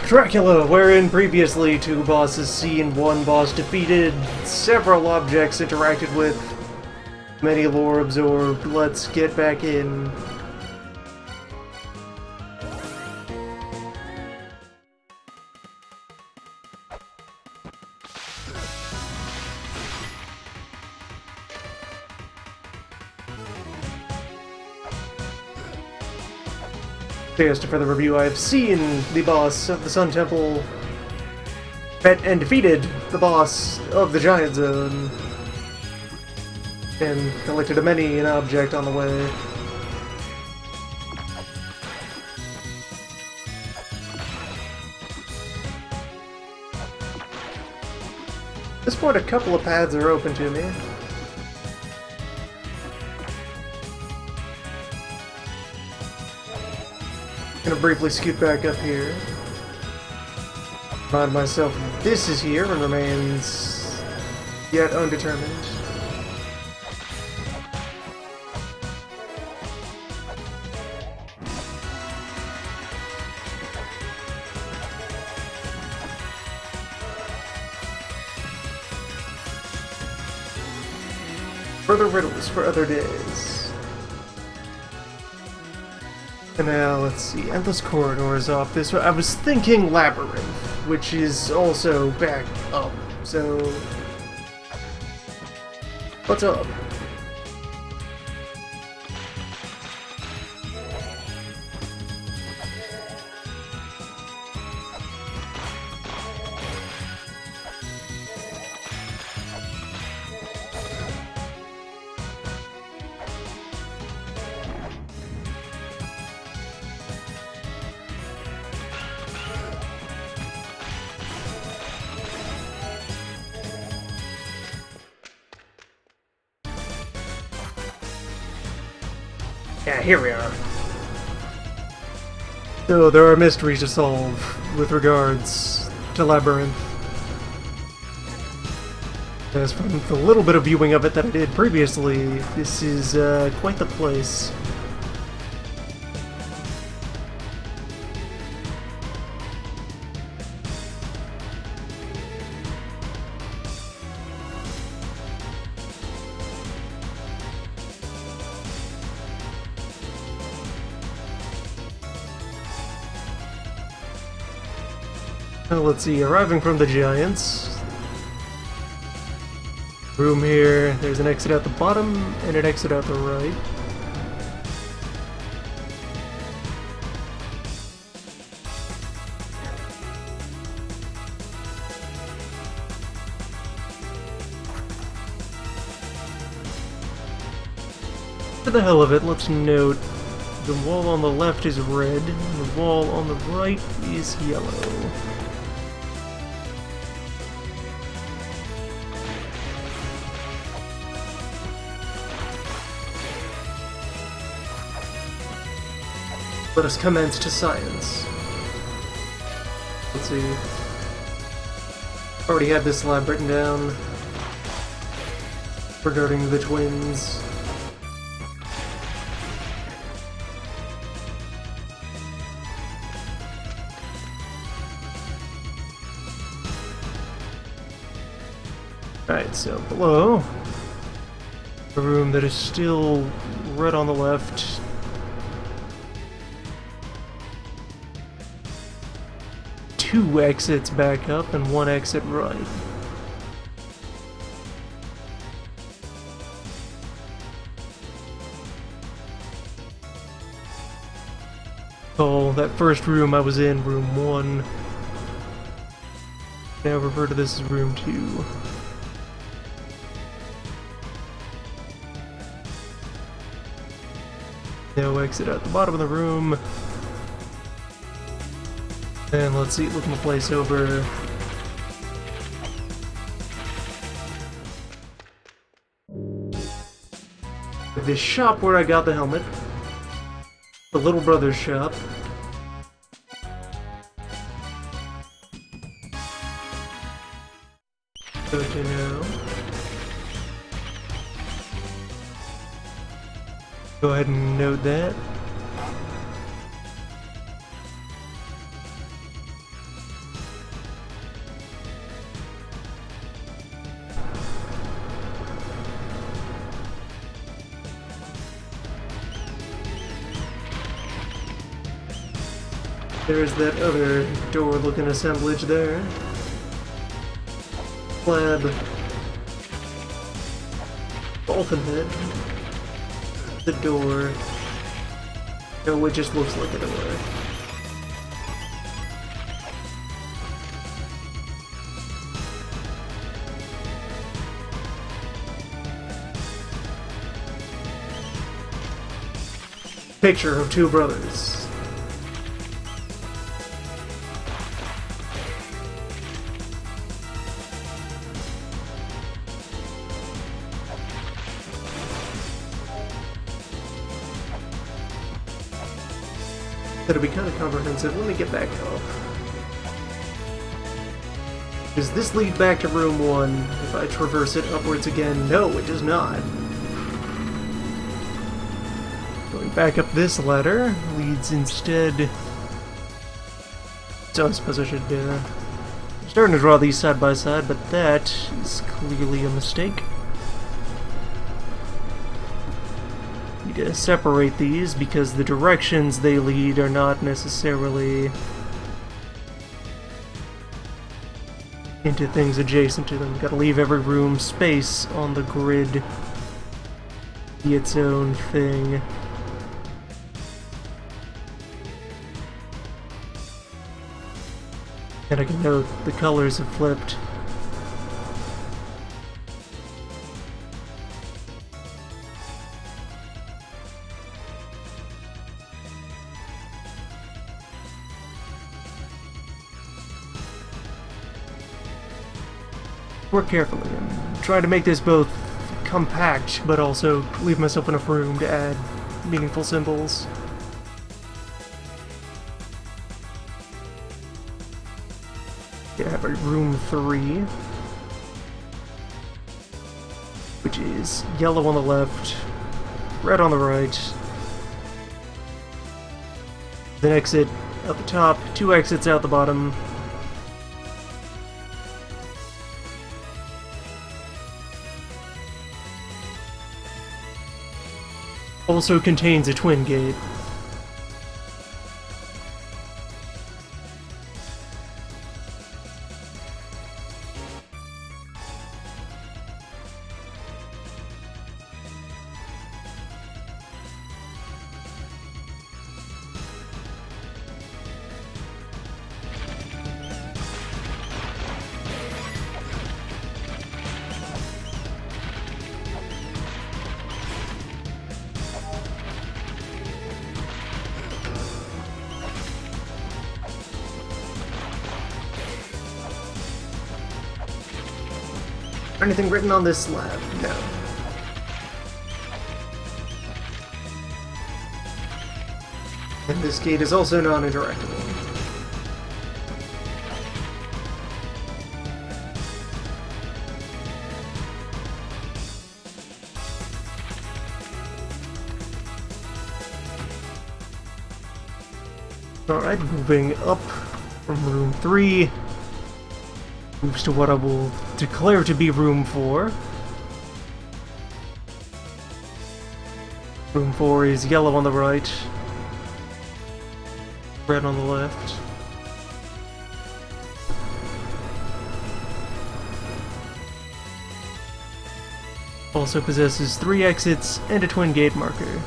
Dracula, wherein previously 2 bosses seen, 1 boss defeated, several objects interacted with, many lore absorbed. Let's get back in. Just for the review, I have seen the boss of the Sun Temple and defeated the boss of the Giant Zone and collected an object on the way. At this point, a couple of paths are open to me. Gonna briefly scoot back up here. Remind myself this is here and remains yet undetermined. Further riddles for other days. And now, let's see, Endless Corridors off this way. I was thinking Labyrinth, which is also back up, so... What's up? Yeah, here we are. So there are mysteries to solve with regards to Labyrinth. As from the little bit of viewing of it that I did previously, this is quite the place. Let's see, arriving from the Giants. Room here, there's an exit at the bottom and an exit at the right. For the hell of it, let's note the wall on the left is red, and the wall on the right is yellow. Let us commence to science. Let's see. Already had this lab written down regarding the twins. Alright, so below, a room that is still red on the left. Two exits back up and one exit right. Oh, that first room I was in, room 1. Now refer to this as room 2. No exit at the bottom of the room. And let's see, looking the place over. The shop where I got the helmet. The little brother's shop. Good to know. Go ahead and note that. There's that other door-looking assemblage there. Slab. Dolphin head. The door. No, it just looks like a door. Picture of two brothers. That'll be kind of comprehensive. Let me get back up. Does this lead back to room 1 if I traverse it upwards again? No, it does not. Going back up this ladder leads instead... So I suppose I should... I'm starting to draw these side by side, but that is clearly a mistake. Need to separate these because the directions they lead are not necessarily into things adjacent to them. Gotta leave every room space on the grid. Be its own thing. And I can note the colors have flipped. Work carefully and try to make this both compact, but also leave myself enough room to add meaningful symbols. I have a room 3, which is yellow on the left, red on the right. Then exit out the top, 2 exits out the bottom. Also contains a twin gate. Anything written on this slab? No. And this gate is also non-interactable. Alright, moving up from room 3. Moves to what I will declare to be room 4. Room 4 is yellow on the right, red on the left. Also possesses 3 exits and a twin gate marker.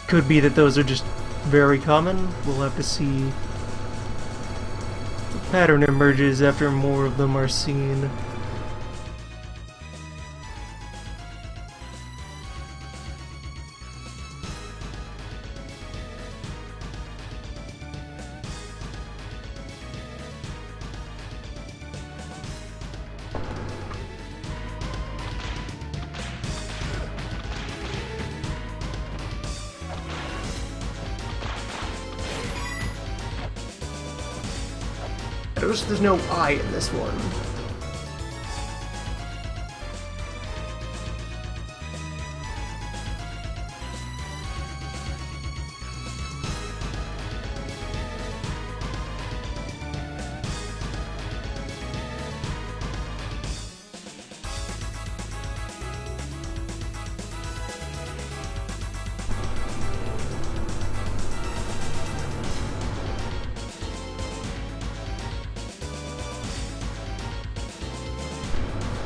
Could be that those are just very common. We'll have to see. The pattern emerges after more of them are seen. Notice there's no I in this one.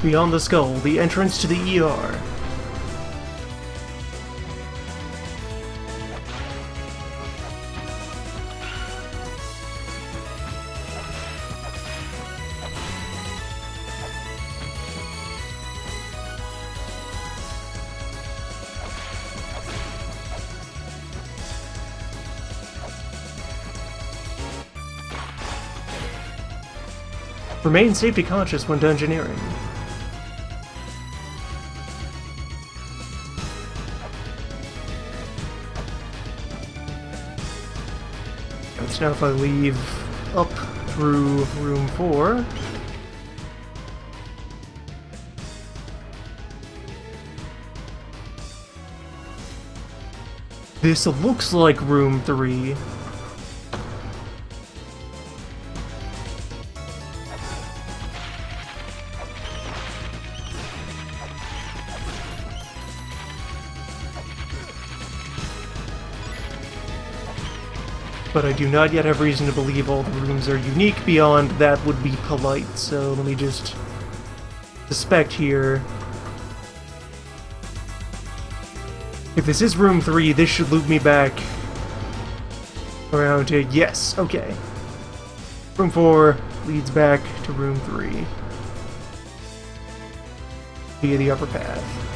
Beyond the skull, the entrance to the ER. Remain safety conscious when dungeoneering. So now if I leave up through room 4... this looks like room 3. But I do not yet have reason to believe all the rooms are unique. Beyond that would be polite, so let me just suspect here. If this is room 3, this should loop me back around to... yes, okay. Room 4 leads back to room 3 via the upper path.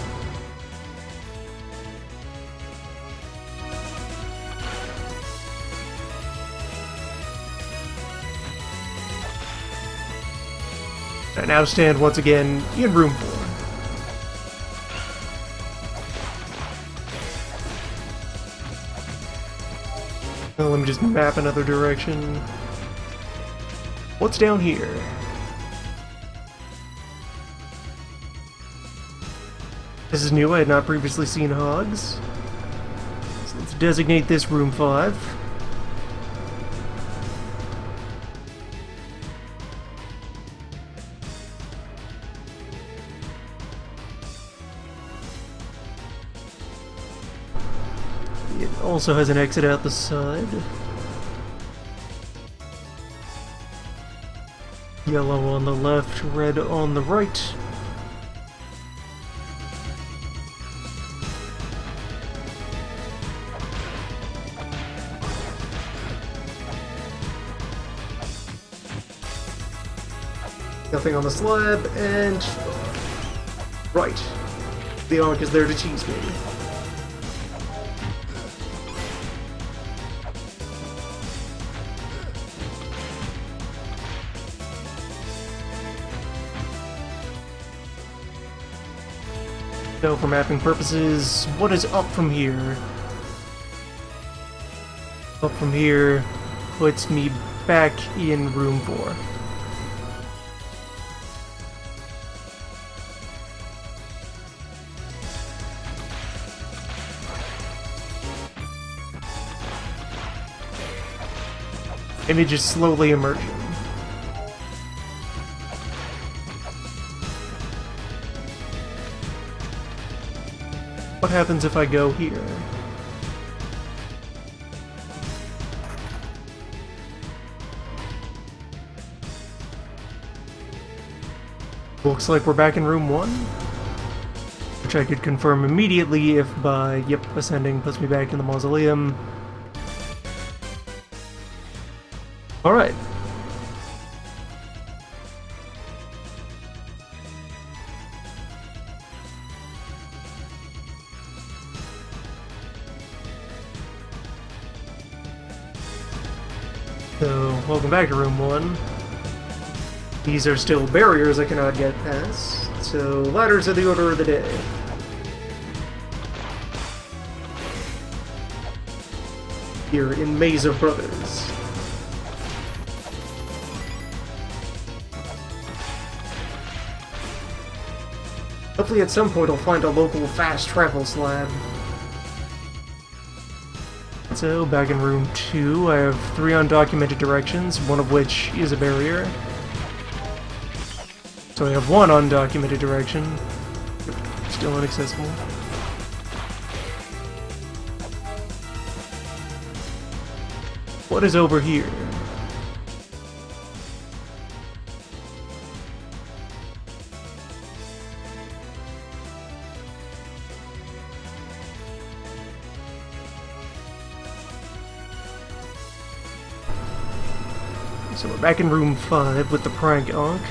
I now stand once again in room 4. Well, let me just map another direction. What's down here? This is new, I had not previously seen hogs. So let's designate this room 5. It also has an exit out the side. Yellow on the left, red on the right. Nothing on the slab, and... right. The Ark is there to tease me. So, for mapping purposes, what is up from here? Up from here puts me back in room 4. Image is slowly emerging. What happens if I go here? Looks like we're back in room 1, which I could confirm immediately if by, yep, ascending puts me back in the mausoleum. Alright. So, welcome back to room 1. These are still barriers I cannot get past, so ladders are the order of the day. Here in Maze of Brothers. Hopefully at some point I'll find a local fast travel slab. So, back in room 2, I have 3 undocumented directions, one of which is a barrier. So I have 1 undocumented direction, still inaccessible. What is over here? So we're back in room 5 with the prank Ankh.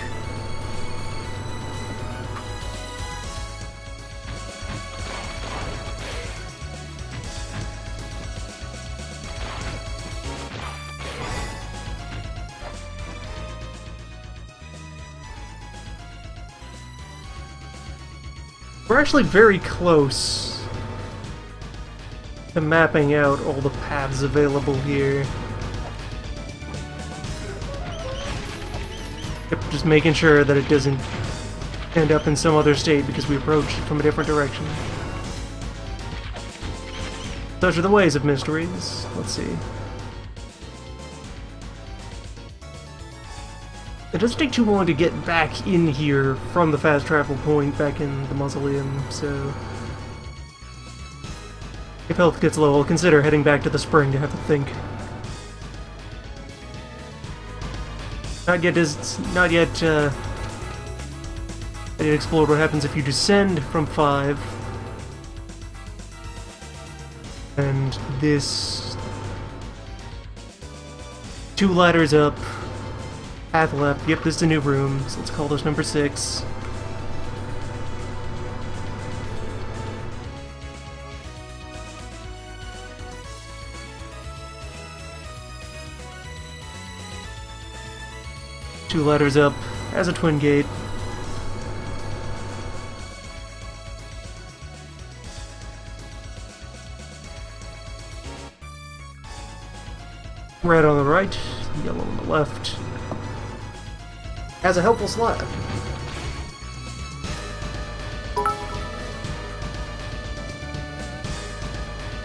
We're actually very close to mapping out all the paths available here. Yep, just making sure that it doesn't end up in some other state because we approached it from a different direction. Such are the ways of mysteries. Let's see. It doesn't take too long to get back in here from the fast travel point back in the mausoleum, so if health gets low, I'll consider heading back to the spring to have to think. Not yet explored what happens if you descend from 5. And this 2 ladders up. Path left. Yep, this is a new room, so let's call this number 6. Two ladders up, has a twin gate. Red on the right, yellow on the left. Has a helpful slab.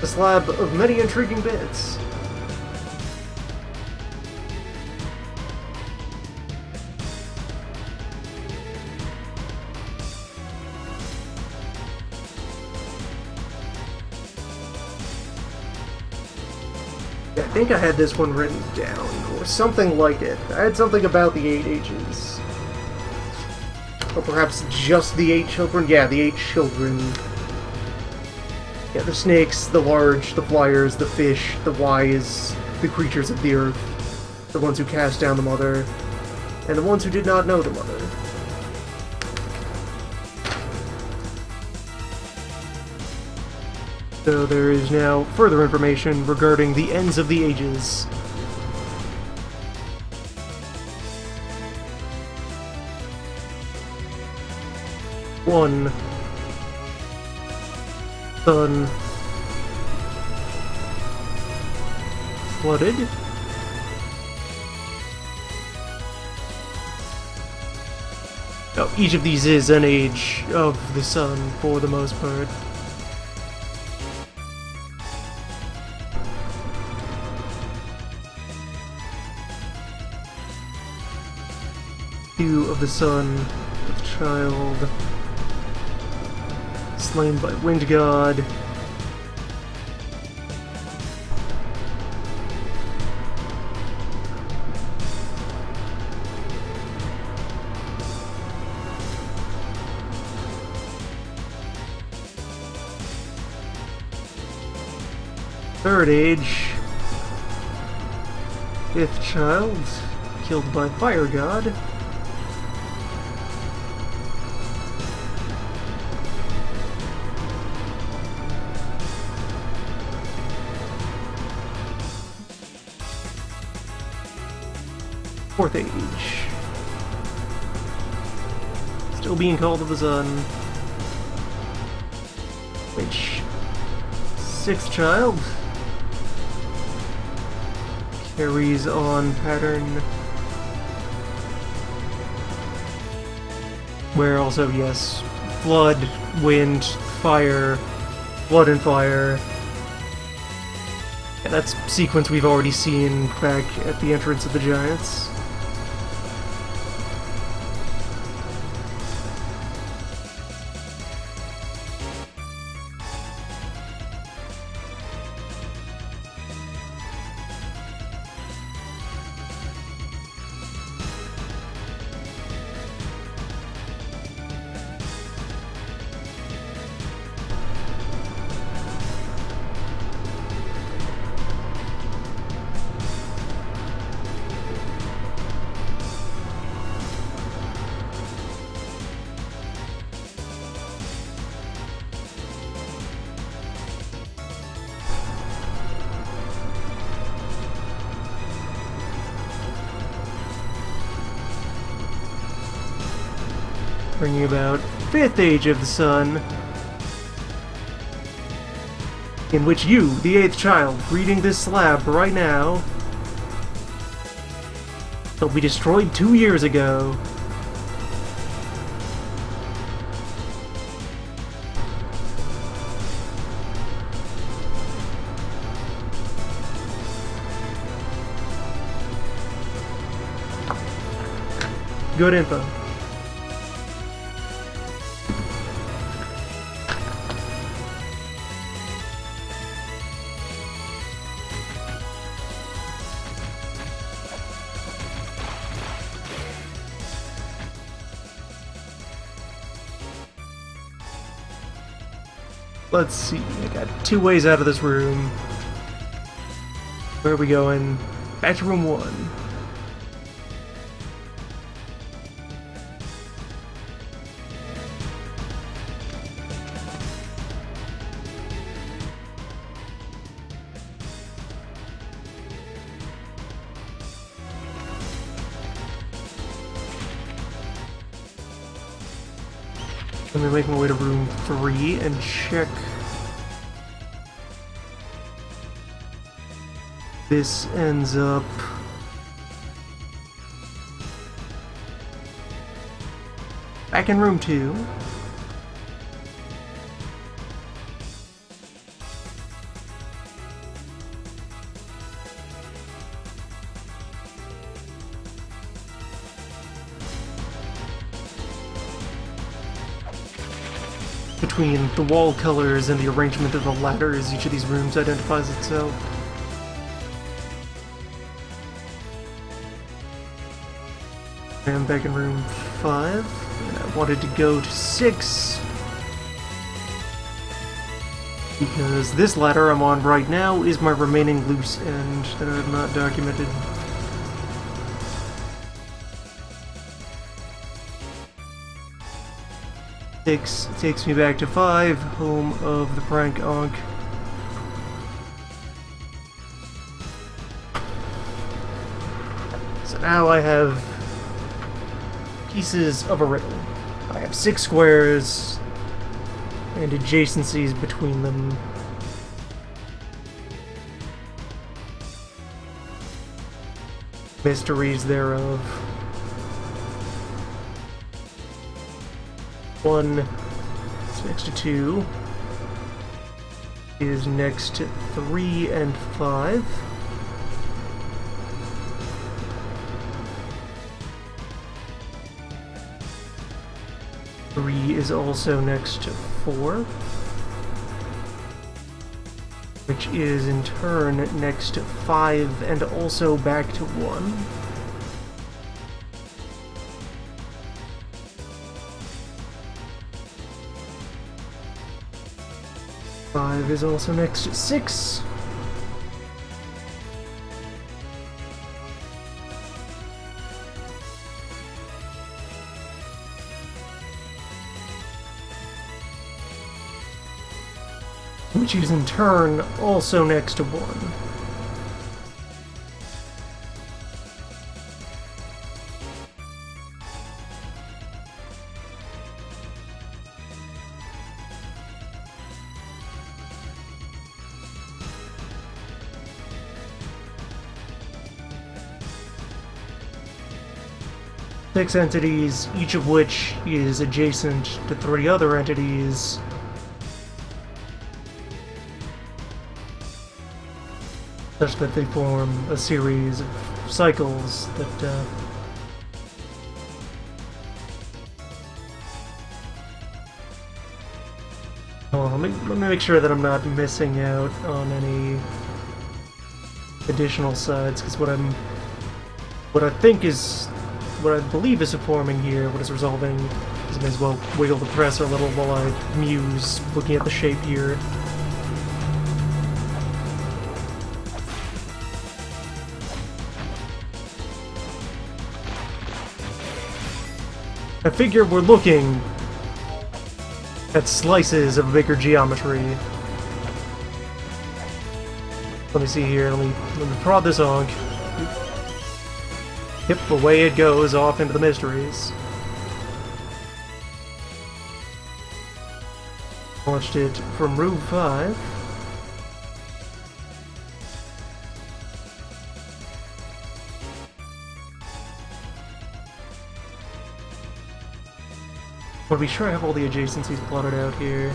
A slab of many intriguing bits. I think I had this one written down, or something like it. I had something about the 8 H's. Or perhaps just the 8 children? Yeah, the 8 children. Yeah, the snakes, the large, the flyers, the fish, the wise, the creatures of the earth, the ones who cast down the mother, and the ones who did not know the mother. So there is now further information regarding the ends of the ages. One. Sun. Flooded. Oh, each of these is an age of the sun for the most part. Of the sun, the child, slain by wind god. Third age, 5th child, killed by fire god. Fourth age. Still being called to the sun. Which 6th child carries on pattern. Where also, yes, flood, wind, fire, blood and fire. Yeah, that's sequence we've already seen back at the entrance of the Giants. bringing about 5th age of the sun, in which you, the 8th child, reading this slab right now, will be destroyed 2 years ago. Good info. Let's see, I got 2 ways out of this room. Where are we going? Back to room 1. Let me make my way to room 3 and check. This ends up back in room 2. Between the wall colors and the arrangement of the ladders, each of these rooms identifies itself. I'm back in room 5, and I wanted to go to 6 because this ladder I'm on right now is my remaining loose end that I have not documented. Six takes me back to 5, home of the prank Ankh. So now I have pieces of a riddle. I have 6 squares and adjacencies between them. Mysteries thereof. 1 is next to 2, is next to 3 and 5. Three is also next to 4, which is in turn next to 5 and also back to 1. Five is also next to 6. Which is in turn also next to 1. Six entities, each of which is adjacent to 3 other entities. Such that they form a series of cycles that let me make sure that I'm not missing out on any additional sides, because what I believe is forming here, what is resolving, is I may as well wiggle the presser a little while I muse, looking at the shape here. I figure we're looking at slices of bigger geometry. Let me see here, let me prod this Ankh. Yep, away it goes off into the mysteries. Launched it from room 5. I want to be sure I have all the adjacencies plotted out here.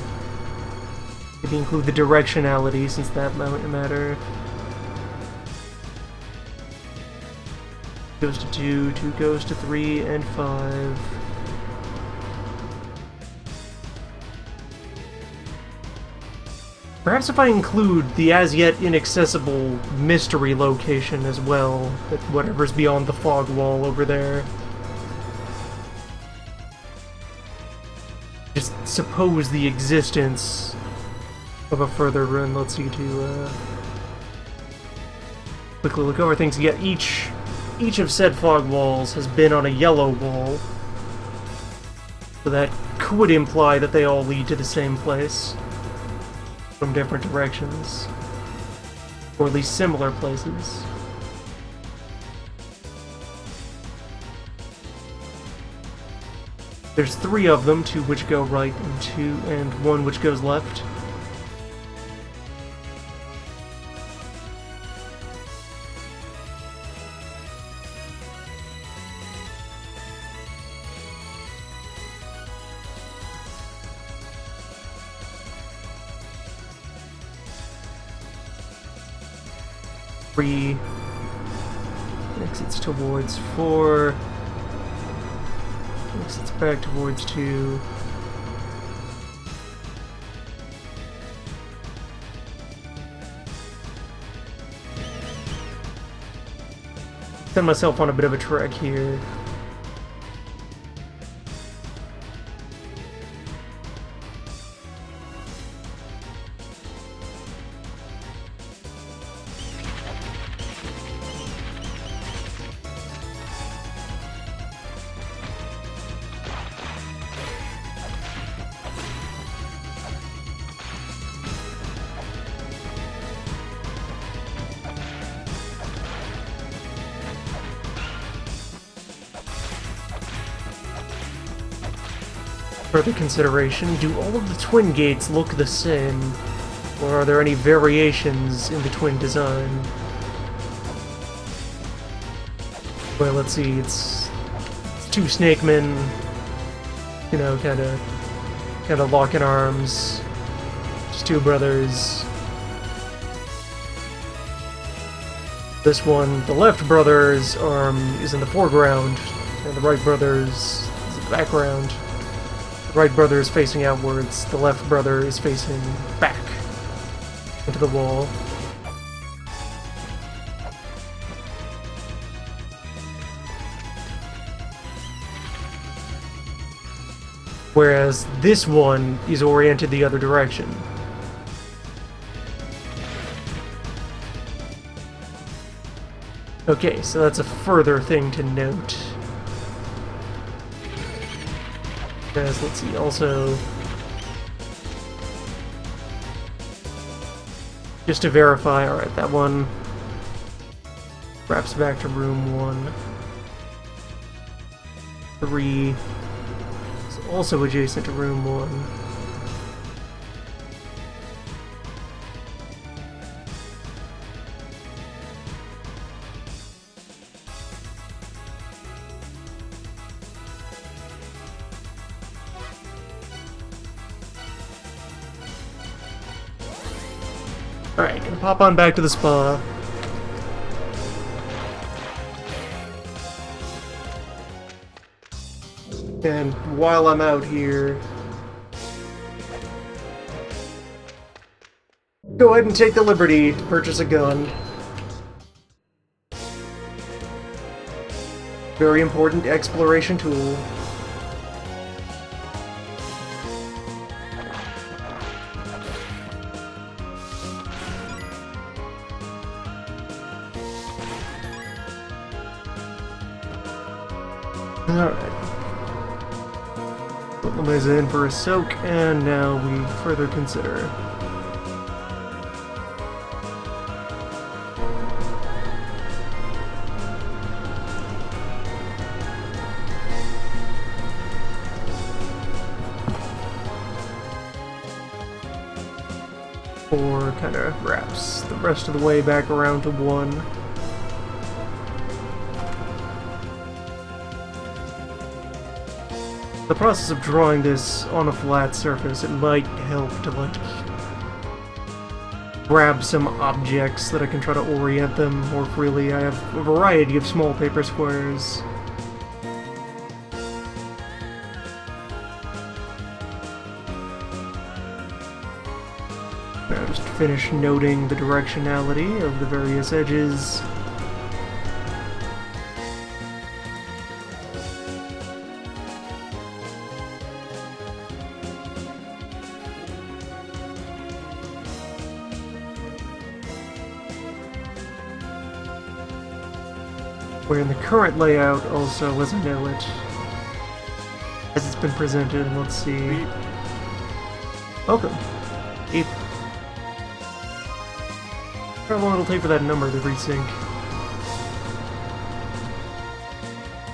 Maybe include the directionality, since that might matter. Goes to 2, 2 goes to 3, and 5. Perhaps if I include the as-yet inaccessible mystery location as well, that whatever's beyond the fog wall over there. Just suppose the existence of a further run. Let's see, to quickly look over things. Yeah, each of said fog walls has been on a yellow wall, so that could imply that they all lead to the same place from different directions, or at least similar places. There's 3 of them, 2 which go right and 1 which goes left. Three exits towards 4. Exits back towards 2. Send myself on a bit of a trek here. Further consideration, do all of the twin gates look the same, or are there any variations in the twin design? Well, let's see, it's 2 snakemen, you know, kinda locking arms, just 2 brothers. This one, the left brother's arm is in the foreground, and the right brother's is in the background. The right brother is facing outwards, the left brother is facing back into the wall. Whereas this one is oriented the other direction. Okay, so that's a further thing to note. Guys, let's see, also, just to verify, alright, that one wraps back to room 1. 3 is also adjacent to room 1. Alright, gonna pop on back to the spa. And while I'm out here, go ahead and take the liberty to purchase a gun. Very important exploration tool. Alright. Put Lameza in for a soak, and now we further consider. 4 kind of wraps the rest of the way back around to 1. The process of drawing this on a flat surface, it might help to, like, grab some objects that I can try to orient them more freely. I have a variety of small paper squares. Now just finish noting the directionality of the various edges. Where in the current layout, also, as I know it, as it's been presented, let's see. Welcome. Beep. How long it'll take for that number to resync?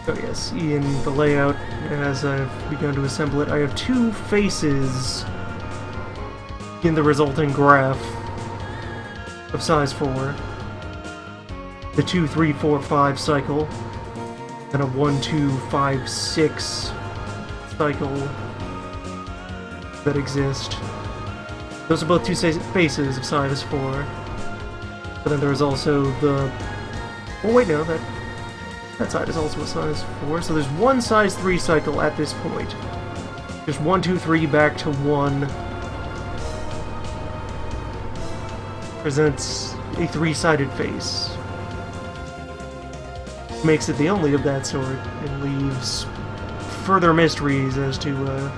Oh yes, in the layout, as I've begun to assemble it, I have 2 faces in the resulting graph of size 4. The 2, 3, 4, 5 cycle, and a 1, 2, 5, 6 cycle that exist. Those are both 2 faces of size 4. But then there's also the... Oh wait, no, that side is also a size 4. So there's 1 size 3 cycle at this point. Just 1, 2, 3 back to 1. Presents a 3-sided face. Makes it the only of that sort, and leaves further mysteries as to the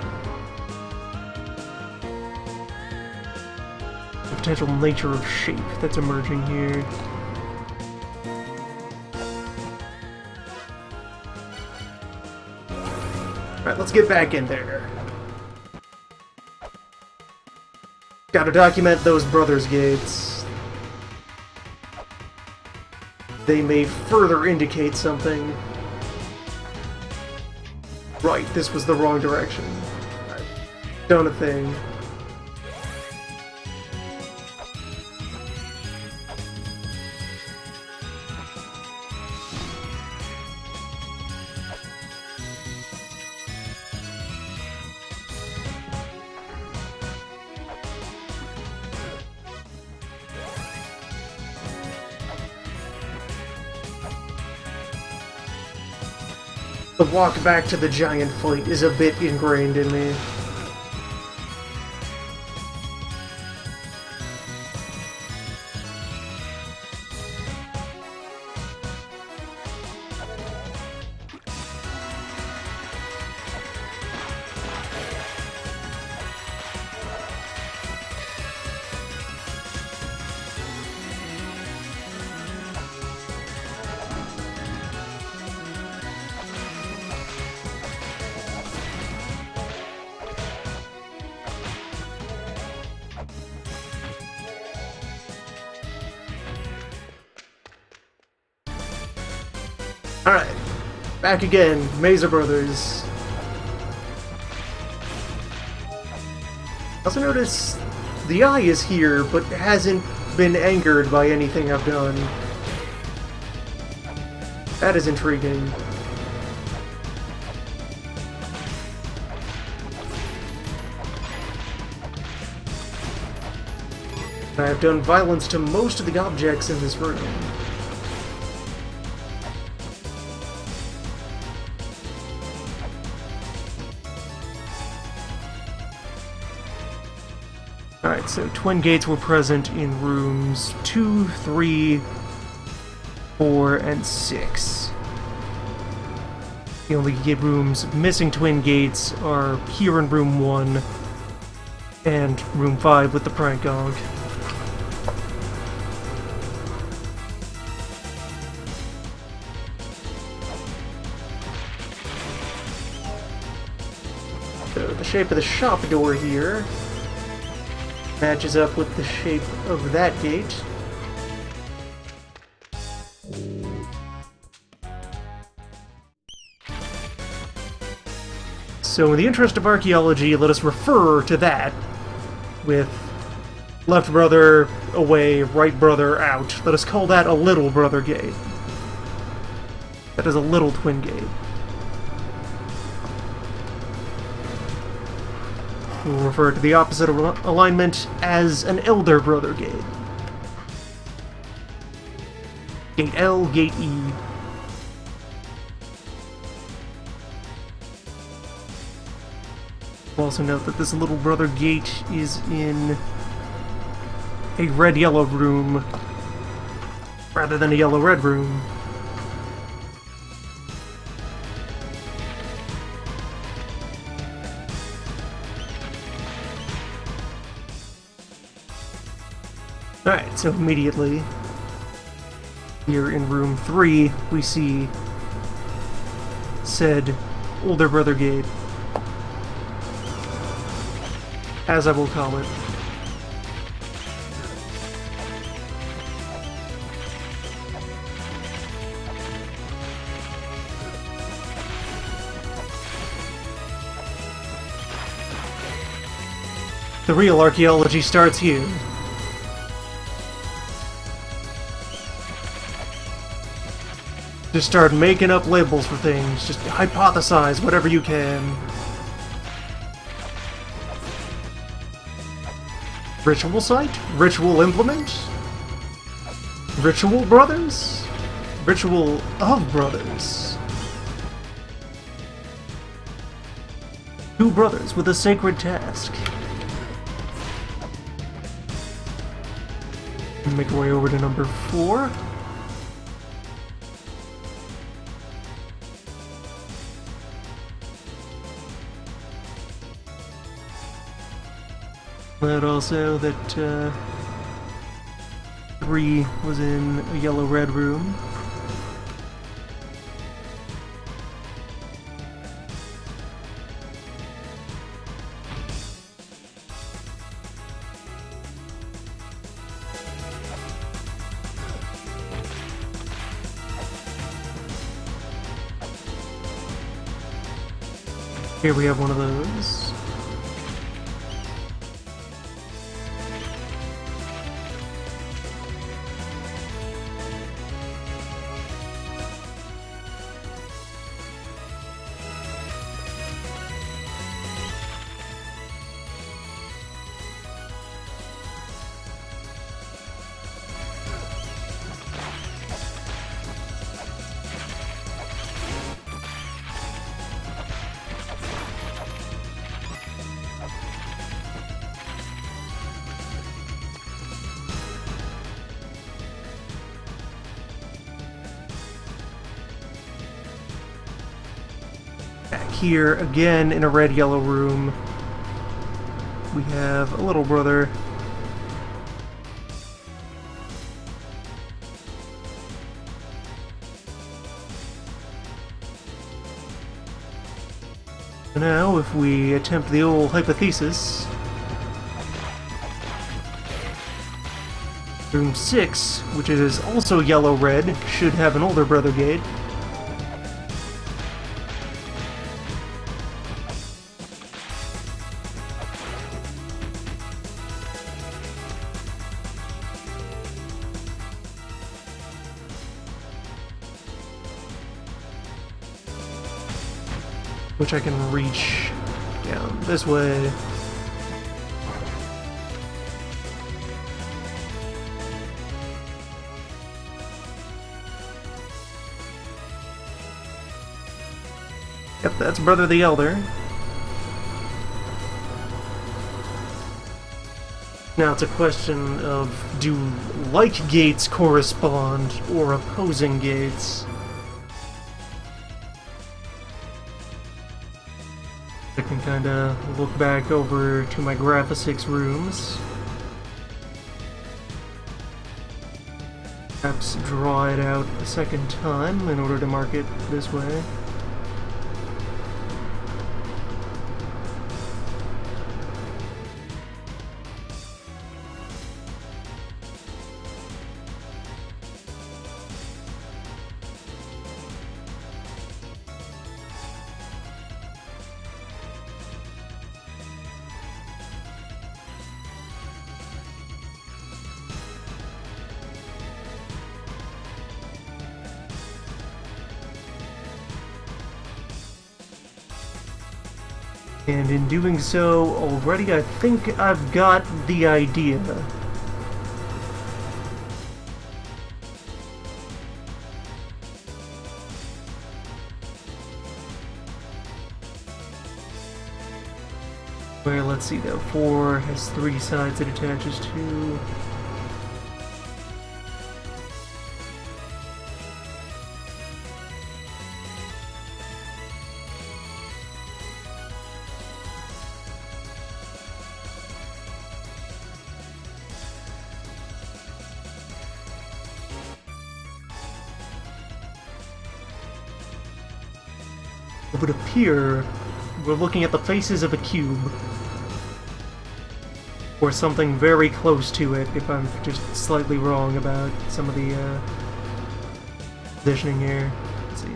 potential nature of shape that's emerging here. Alright, let's get back in there. Gotta document those brothers' gates. They may further indicate something. Right, this was the wrong direction. I've done a thing. The walk back to the giant fight is a bit ingrained in me. Alright, back again, Mazer Brothers. Also notice the eye is here, but hasn't been angered by anything I've done. That is intriguing. I have done violence to most of the objects in this room. Alright, so twin gates were present in rooms 2, 3, 4, and 6. The only rooms missing twin gates are here in room 1 and room 5 with the prank gong. So the shape of the shop door here matches up with the shape of that gate. So in the interest of archaeology, let us refer to that with Left brother away, right brother out. Let us call that a little brother gate. That is a little twin gate. We'll refer to the opposite alignment as an elder brother gate. Gate L, Gate E. We'll also note that this little brother gate is in a red-yellow room rather than a yellow-red room. Alright, so immediately here in room 3 we see said older brother gate, as I will call it. The real archaeology starts here. Just start making up labels for things. Just hypothesize whatever you can. Ritual site? Ritual implement? Ritual brothers? Ritual of brothers. Two brothers with a sacred task. Make our way over to number 4. Note also that 3 was in a yellow-red room. Here we have one of those. Here, again, in a red-yellow room, we have a little brother. Now, if we attempt the old hypothesis, room 6, which is also yellow-red, should have an older brother gate. Which I can reach down this way. Yep, that's Brother the Elder. Now it's a question of, do like gates correspond or opposing gates? I can kinda look back over to my Graphics rooms. Perhaps draw it out a second time in order to mark it this way. And in doing so already, I think I've got the idea. Where, let's see though, 4 has 3 sides it attaches to. It would appear we're looking at the faces of a cube. Or something very close to it, if I'm just slightly wrong about some of the positioning here. Let's see.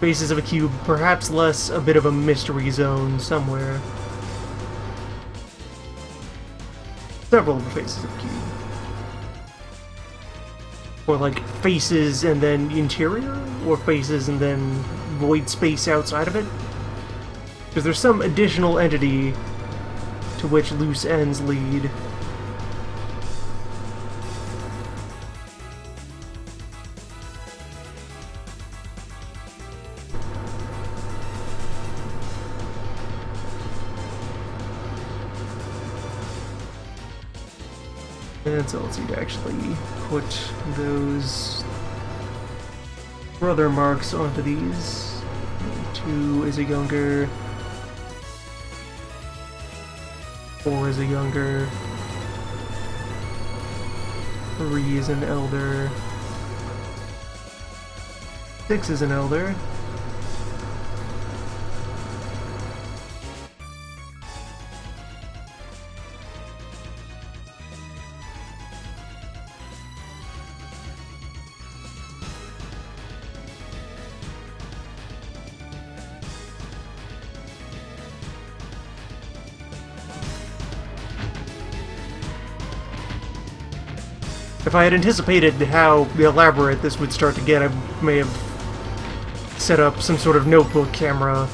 Faces of a cube, perhaps less a bit of a mystery zone somewhere. Several of the faces of a cube. Or like faces and then interior? Or faces and then void space outside of it? Because there's some additional entity to which loose ends lead. And so let's see to actually put those brother marks onto these. 2 is a younger. 4 is a younger. 3 is an elder. 6 is an elder. If I had anticipated how elaborate this would start to get, I may have set up some sort of notebook camera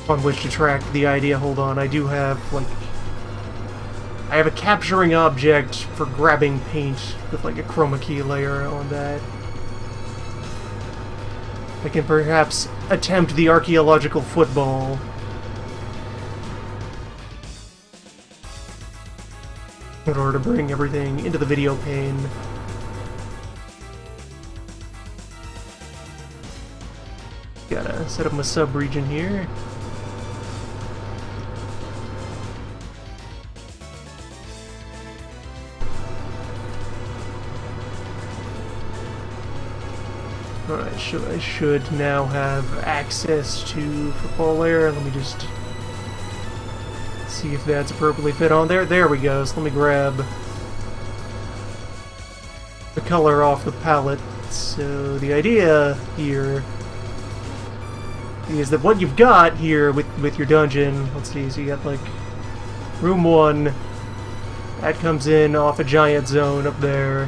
on which to track the idea. Hold on, I do have, like... I have a capturing object for grabbing paint with, like, a chroma key layer on that. I can perhaps attempt the archaeological football. In order to bring everything into the video pane. Gotta set up my sub-region here. Alright, I should now have access to football layer. Let me just see if that's appropriately fit on there. There we go. So let me grab the color off the palette. So the idea here is that what you've got here with your dungeon, let's see, so you got like room 1, that comes in off a giant zone up there.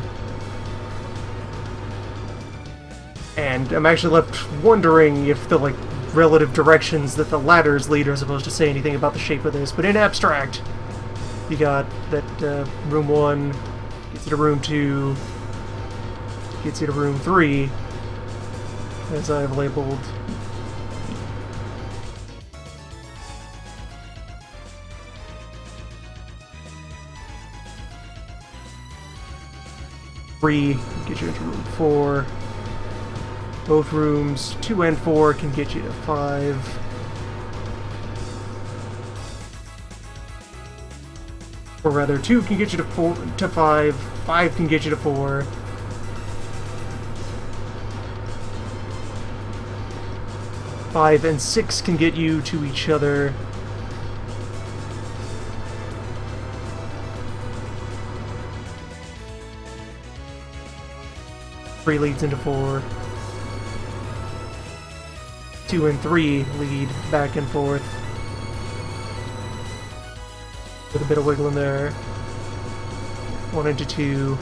And I'm actually left wondering if the like relative directions that the ladders lead are supposed to say anything about the shape of this, but in abstract, you got that room 1 gets you to room 2, gets you to room 3, as I've labeled. Three get you into room 4. Both rooms 2 and 4 can get you to 5. Or rather, 2 can get you to 5. 5 can get you to 4. 5 and 6 can get you to each other. Three leads into 4. 2 and 3 lead back and forth. With a bit of wiggle in there. 1 into 2.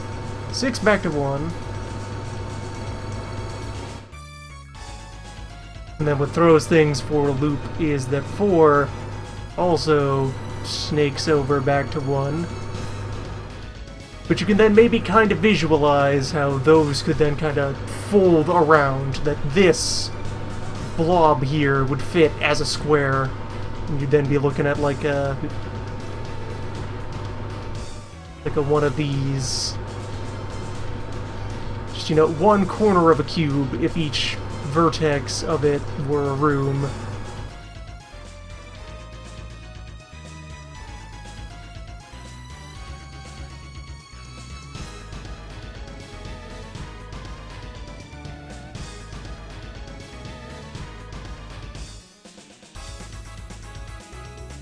6 back to 1. And then what throws things for a loop is that 4 also snakes over back to 1. But you can then maybe kind of visualize how those could then kind of fold around, that this blob here would fit as a square. And you'd then be looking at like a one of these. Just, you know, one corner of a cube if each vertex of it were a room.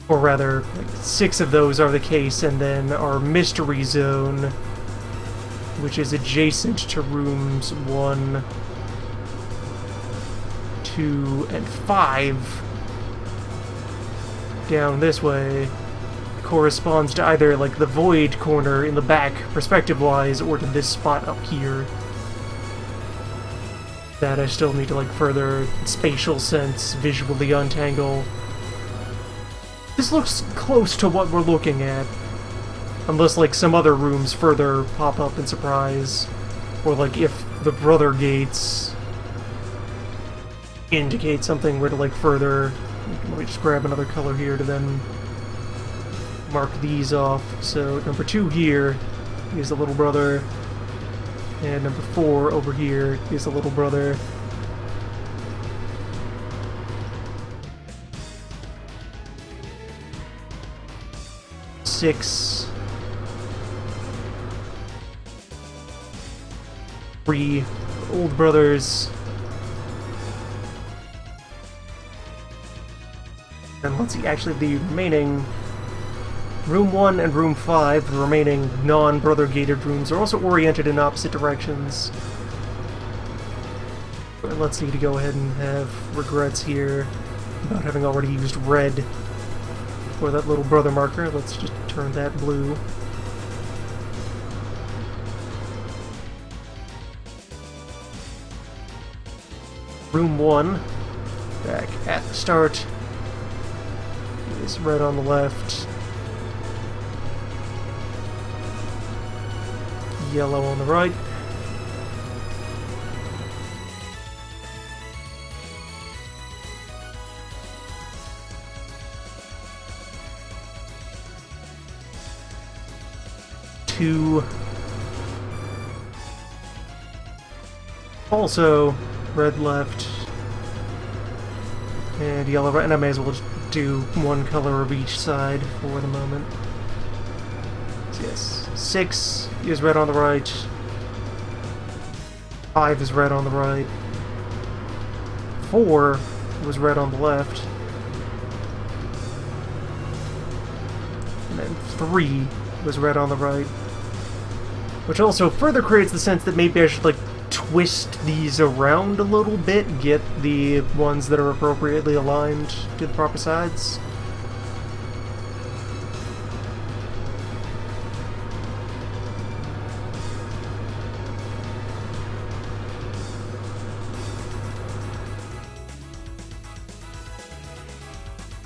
Or rather, like 6 of those are the case, and then our mystery zone, which is adjacent to rooms 1, 2, and 5, down this way, corresponds to either like the void corner in the back, perspective-wise, or to this spot up here. That I still need to like further spatial sense, visually untangle. This looks close to what we're looking at. Unless, like, some other rooms further pop up in surprise. Or, like, if the brother gates indicate something where to, like, further... Let me just grab another color here to then mark these off. So, number 2 here is the little brother. And number 4 over here is the little brother. Six, 3 old brothers, and let's see, actually the remaining room 1 and room 5, the remaining non-brother gated rooms, are also oriented in opposite directions. And let's see, to go ahead and have regrets here about having already used red for that little brother marker. Let's just turn that blue. Room 1, back at the start, is red on the left, yellow on the right. Also, red left and yellow right, and I may as well just do one color of each side for the moment. So yes, 6 is red on the right, 5 is red on the right, 4 was red on the left, and then 3 was red on the right. Which also further creates the sense that maybe I should, like, twist these around a little bit, get the ones that are appropriately aligned to the proper sides.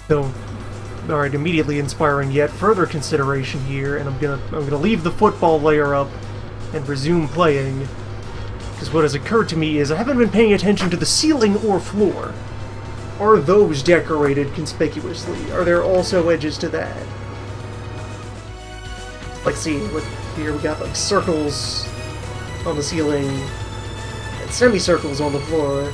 So, alright, immediately inspiring yet further consideration here, and I'm gonna leave the football layer up and resume playing, because what has occurred to me is I haven't been paying attention to the ceiling or floor. Are those decorated conspicuously? Are there also edges to that? Like, see, look, here we got like circles on the ceiling and semicircles on the floor,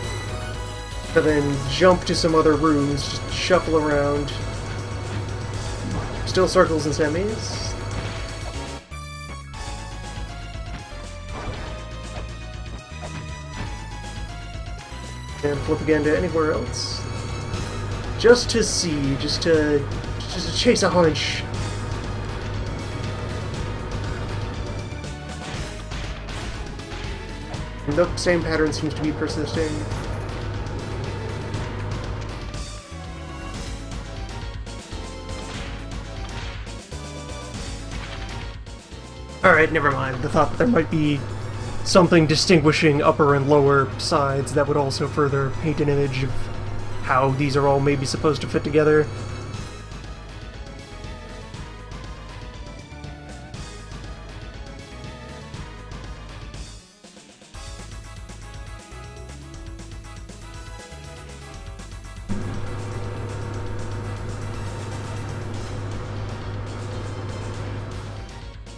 and then jump to some other rooms, just shuffle around. Still circles and semis. And flip again to anywhere else. Just to see, just to chase a hunch. And the same pattern seems to be persisting. Alright, never mind. The thought that there might be something distinguishing upper and lower sides that would also further paint an image of how these are all maybe supposed to fit together.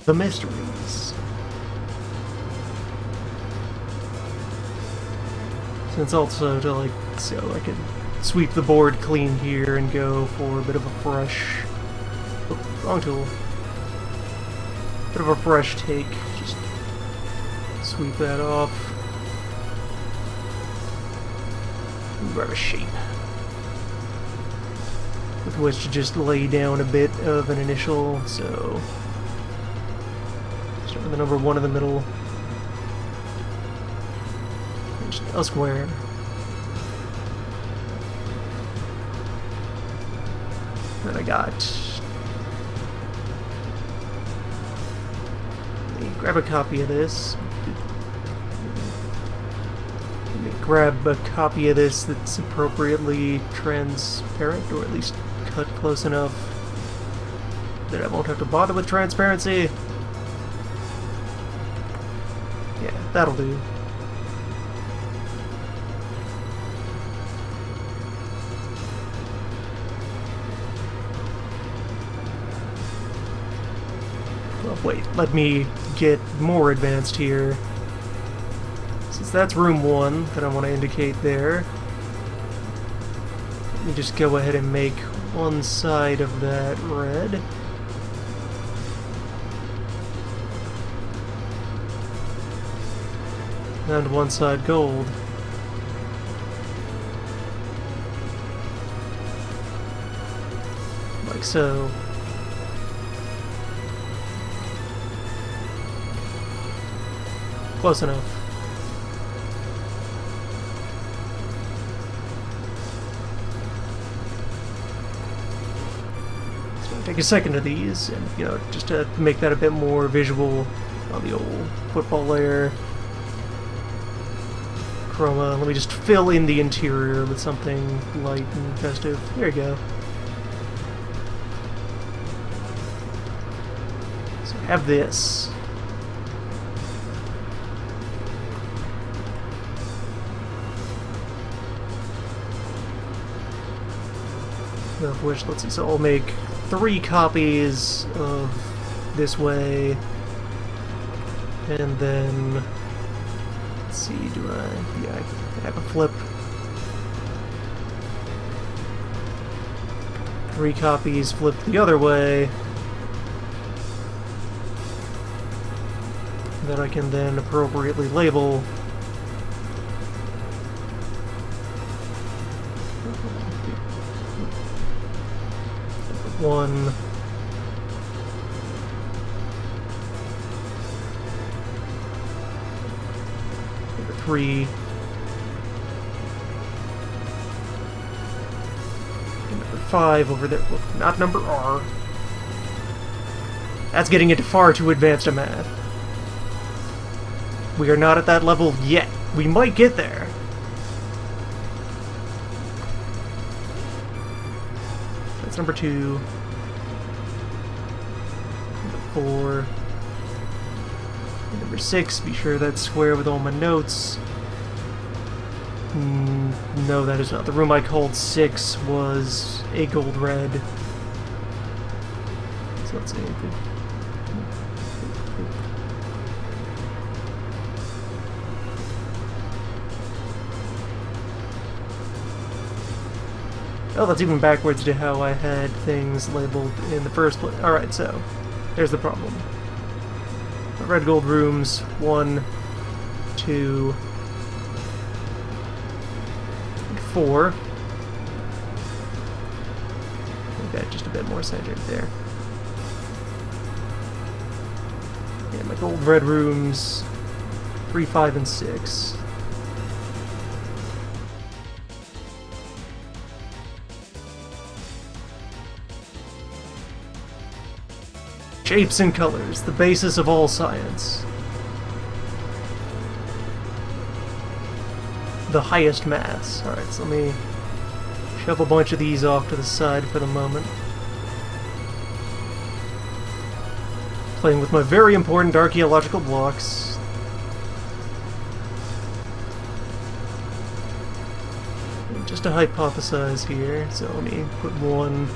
The mysteries. Since also to like, so I can sweep the board clean here and go for a bit of a fresh, oh, wrong tool. Bit of a fresh take. Just sweep that off. And grab a shape with which to just lay down a bit of an initial. So. Start with the number 1 in the middle. And just a square. Then I got... Let me grab a copy of this. Let me grab a copy of this that's appropriately transparent, or at least cut close enough that I won't have to bother with transparency. Yeah, that'll do. Oh, wait, let me get more advanced here. Since that's room 1 that I want to indicate there, let me just go ahead and make one side of that red. And one side gold. Like so. Close enough. So I'll take a second of these, and just to make that a bit more visual on the old football layer. Chroma. Let me just fill in the interior with something light and festive. There you go. So I have this. Of which, let's see, so I'll make 3 copies of this way, and then see, do I... Yeah, I have a flip. 3 copies flipped the other way. That I can then appropriately label. One. Number 3. And number 5 over there. Well, not number R. That's getting into far too advanced a math. We are not at that level yet. We might get there. That's number 2. Number 4. And number 6. Be sure that's square with all my notes. No, that is not. The room I called 6 was a gold red. So let's see. Oh, that's even backwards to how I had things labeled in the first place. Alright, so there's the problem. Red gold rooms, 1, 2, 4. Okay, just a bit more centered there. Yeah, my gold red rooms, 3, 5, and 6. Shapes and colors, the basis of all science. The highest maths. Alright, so let me Shove a bunch of these off to the side for the moment. Playing with my very important archaeological blocks. And just to hypothesize here, so let me put one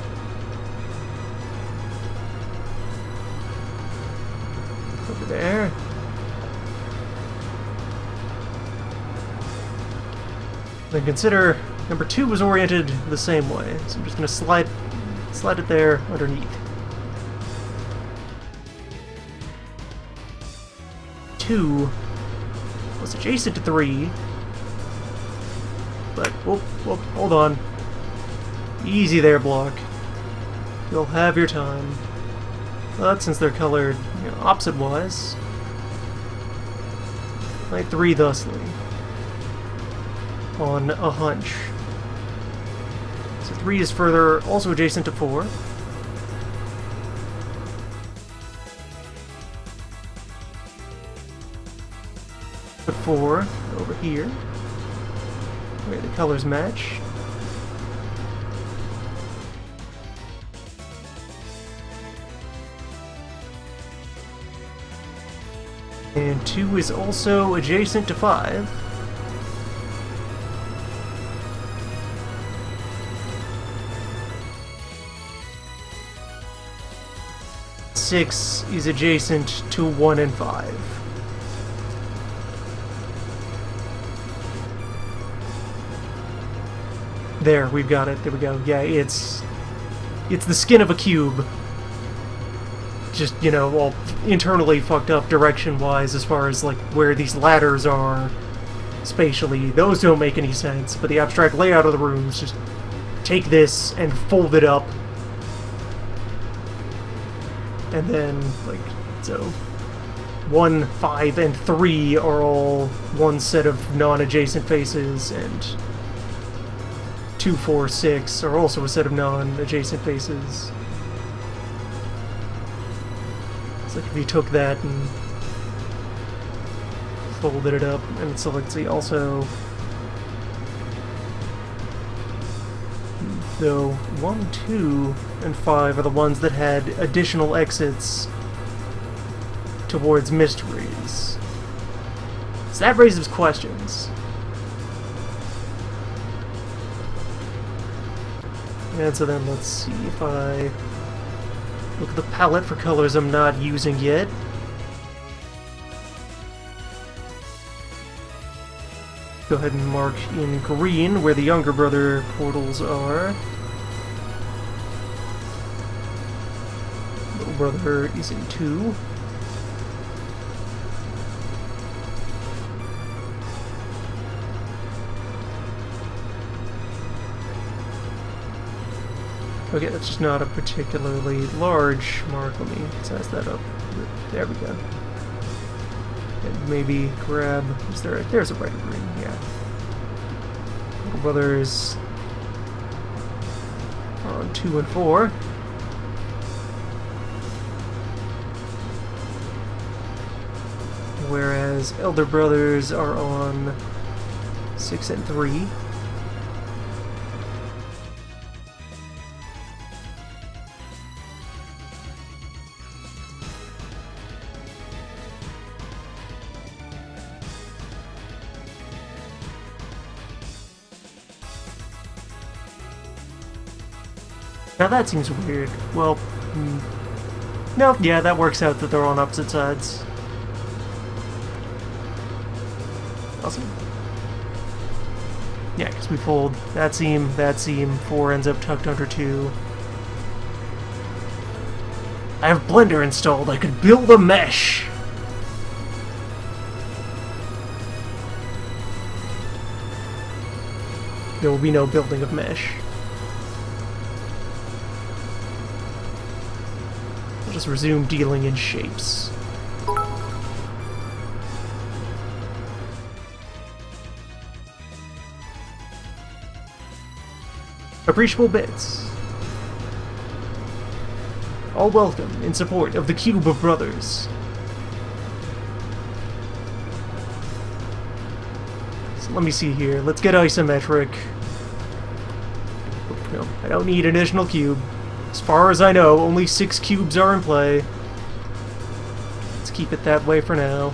over there. Then consider number 2 was oriented the same way, so I'm just going to slide it there underneath. 2 was adjacent to 3, but whoop, hold on. Easy there, block. You'll have your time. But since they're colored, you know, opposite-wise, light 3 thusly. On a hunch. So 3 is further, also adjacent to 4. Put 4 over here, where the colors match. And 2 is also adjacent to 5. 6 is adjacent to 1 and 5. There, we've got it. There we go. Yeah, it's the skin of a cube. Just, you know, all internally fucked up direction-wise as far as, like, where these ladders are spatially. Those don't make any sense, but the abstract layout of the rooms, just take this and fold it up. And then, like, so 1, 5, and 3 are all one set of non-adjacent faces, and 2, 4, 6 are also a set of non-adjacent faces. It's like if you took that and folded it up, and so let's see, also, though 1, 2, and 5 are the ones that had additional exits towards mysteries. So that raises questions. And so then let's see if I look at the palette for colors I'm not using yet. Go ahead and mark in green where the younger brother portals are. Little brother is in 2. Okay, that's just not a particularly large mark. Let me size that up. There we go. And maybe grab... there's a brighter green, yeah. Little brothers are on 2 and 4. Whereas elder brothers are on 6 and 3. Now that seems weird. Well, no, yeah, that works out that they're on opposite sides. Awesome. Yeah, because we fold that seam, 4 ends up tucked under 2. I have Blender installed, I could build a mesh! There will be no building of mesh. I'll just resume dealing in shapes. Appreciable bits. All welcome in support of the Cube of Brothers. So let me see here. Let's get isometric. No, I don't need an additional cube. As far as I know, only 6 cubes are in play. Let's keep it that way for now.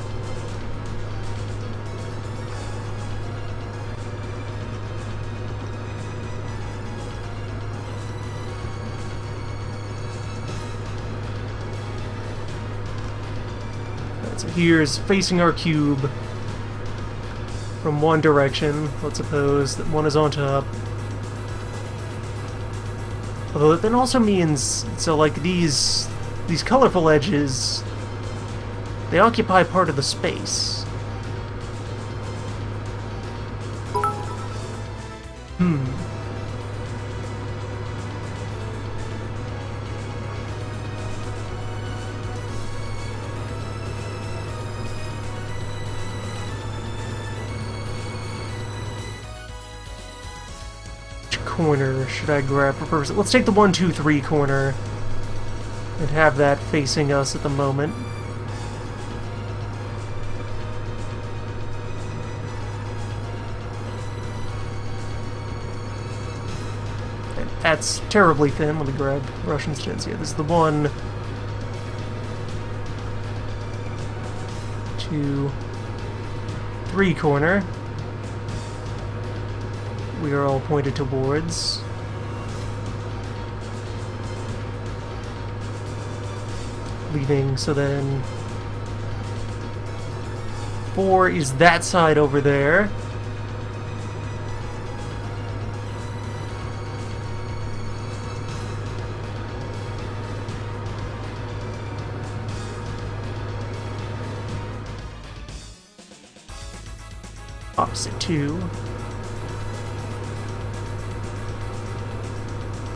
Alright, so here's facing our cube from one direction. Let's suppose that one is on top. Although that then also means, so like these colorful edges, they occupy part of the space. Corner should I grab for purpose? Let's take the 1, 2, 3 corner and have that facing us at the moment. And that's terribly thin. Let me grab Russian stance. Yeah, this is the 1, 2, 3 corner. We are all pointed towards. Leaving, so then 4 is that side over there. Opposite 2.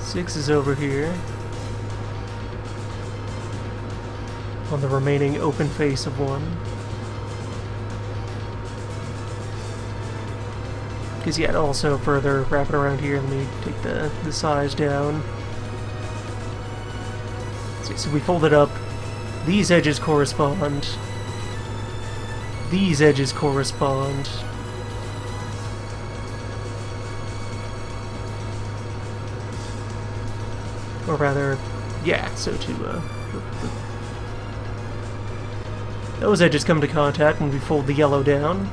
6 is over here. On the remaining open face of 1. Because yeah, also further wrapping around here, let me take the size down. So we fold it up. These edges correspond. These edges correspond. Or rather, yeah, so to, those edges come to contact when we fold the yellow down.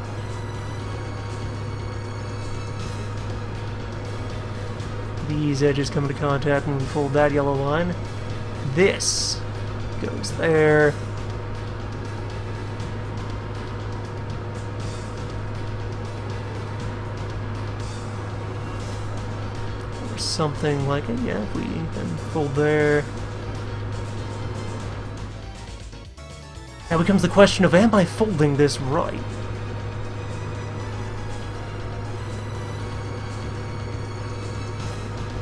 These edges come to contact when we fold that yellow line. This goes there. Something like it, yeah, if we then fold there. Now becomes the question of, am I folding this right?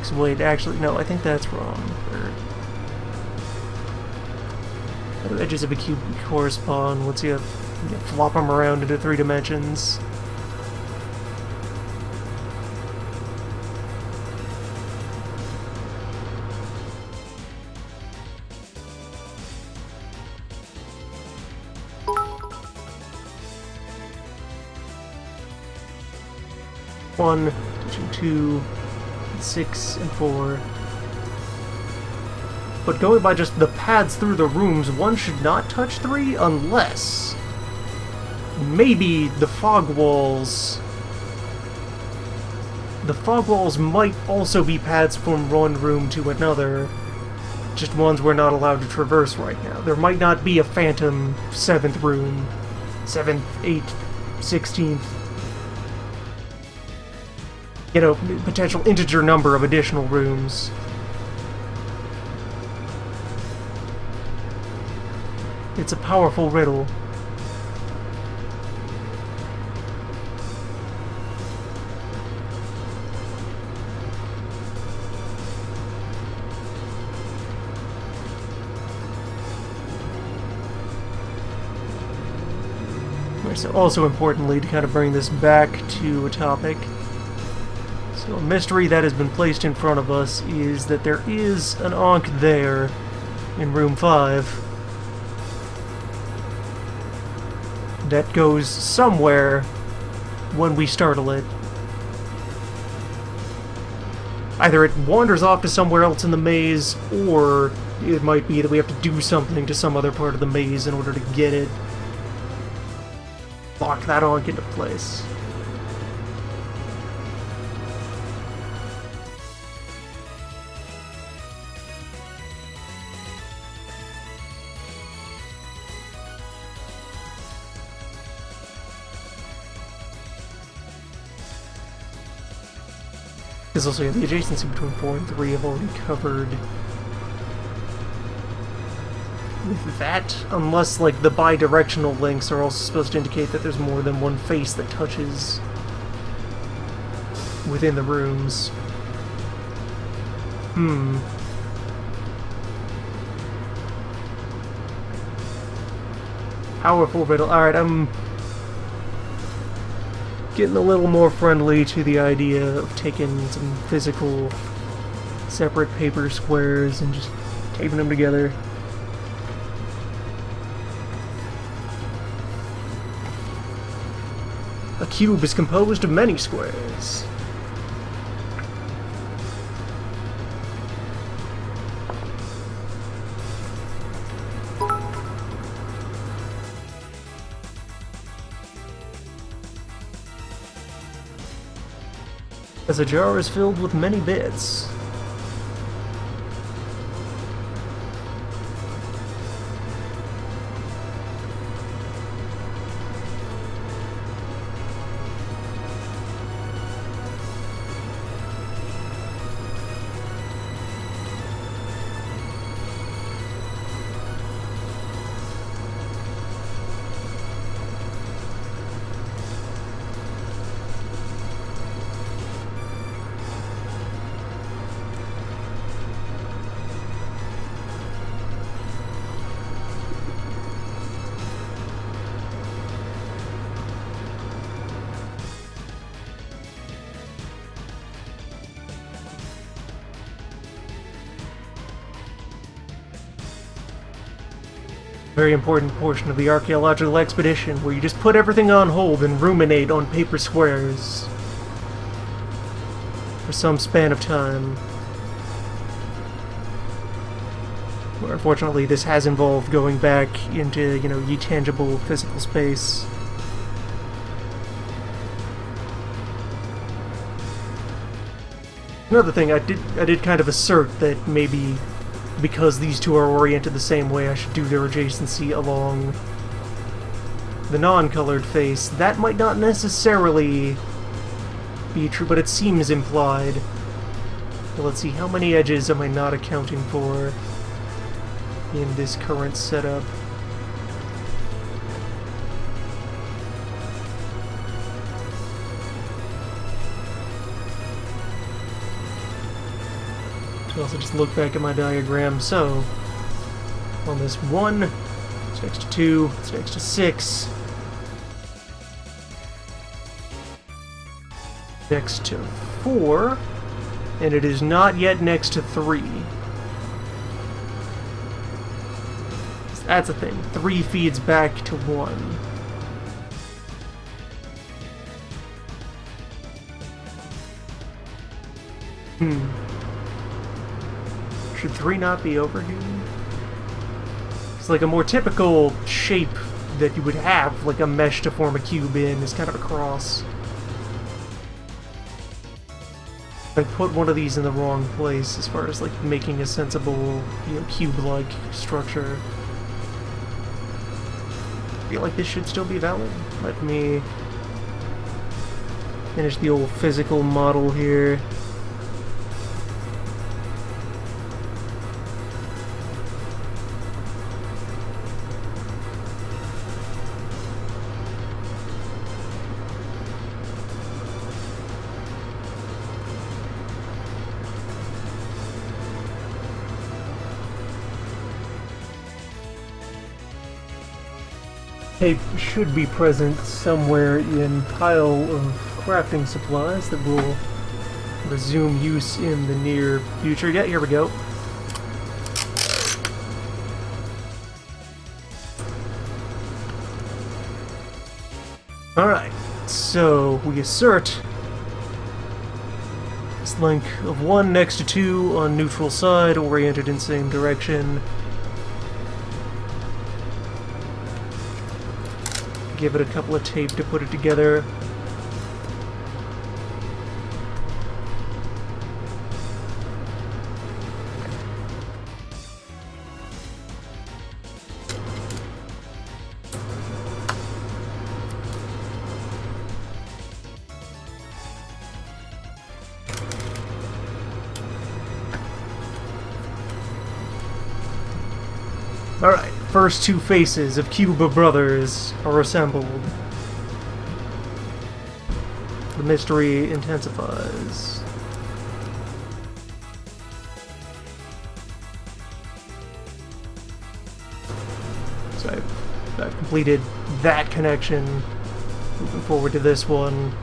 So wait, actually, no, I think that's wrong. How do edges of a cube correspond? Let's see, flop them around into 3 dimensions. One, 2, 6, and 4. But going by just the paths through the rooms, 1 should not touch 3 unless maybe the fog walls. The fog walls might also be paths from one room to another, just ones we're not allowed to traverse right now. There might not be a phantom 7th room, 7th, 8th, 16th. You know, potential integer number of additional rooms. It's a powerful riddle. So also importantly, to kind of bring this back to a topic. So a mystery that has been placed in front of us is that there is an Ankh there in room 5 that goes somewhere when we startle it. Either it wanders off to somewhere else in the maze, or it might be that we have to do something to some other part of the maze in order to get it. Lock that onk into place. Because also, yeah, the adjacency between 4 and 3 I've already covered. With that, unless, like, the bi-directional links are also supposed to indicate that there's more than one face that touches within the rooms. Powerful riddle. Alright, I'm getting a little more friendly to the idea of taking some physical separate paper squares and just taping them together. A cube is composed of many squares. As a jar is filled with many bits. Very important portion of the archaeological expedition, where you just put everything on hold and ruminate on paper squares for some span of time. Where unfortunately this has involved going back into, you know, ye tangible physical space. Another thing, I did kind of assert that maybe because these two are oriented the same way, I should do their adjacency along the non-colored face. That might not necessarily be true, but it seems implied. Well, let's see, how many edges am I not accounting for in this current setup? I also just look back at my diagram. So, on this 1, it's next to 2, it's next to 6, next to 4, and it is not yet next to 3. That's the thing. 3 feeds back to 1. Should 3 not be over here? It's like a more typical shape that you would have, like a mesh to form a cube in, is kind of a cross. I put one of these in the wrong place as far as like making a sensible, you know, cube-like structure. I feel like this should still be valid. Let me finish the old physical model here. Tape should be present somewhere in pile of crafting supplies that will resume use in the near future. Yeah, here we go. Alright, so we assert distance link of 1 next to 2 on neutral side, oriented in same direction. Give it a couple of tape to put it together. Alright, first two faces of Cuba Brothers are assembled. The mystery intensifies. So I've completed that connection. Moving forward to this one.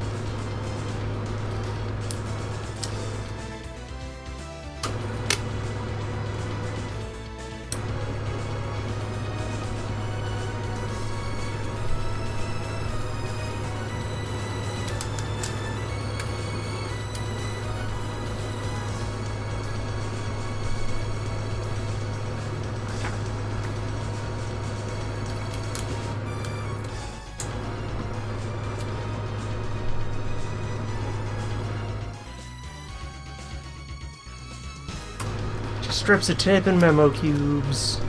Strips of tape and memo cubes.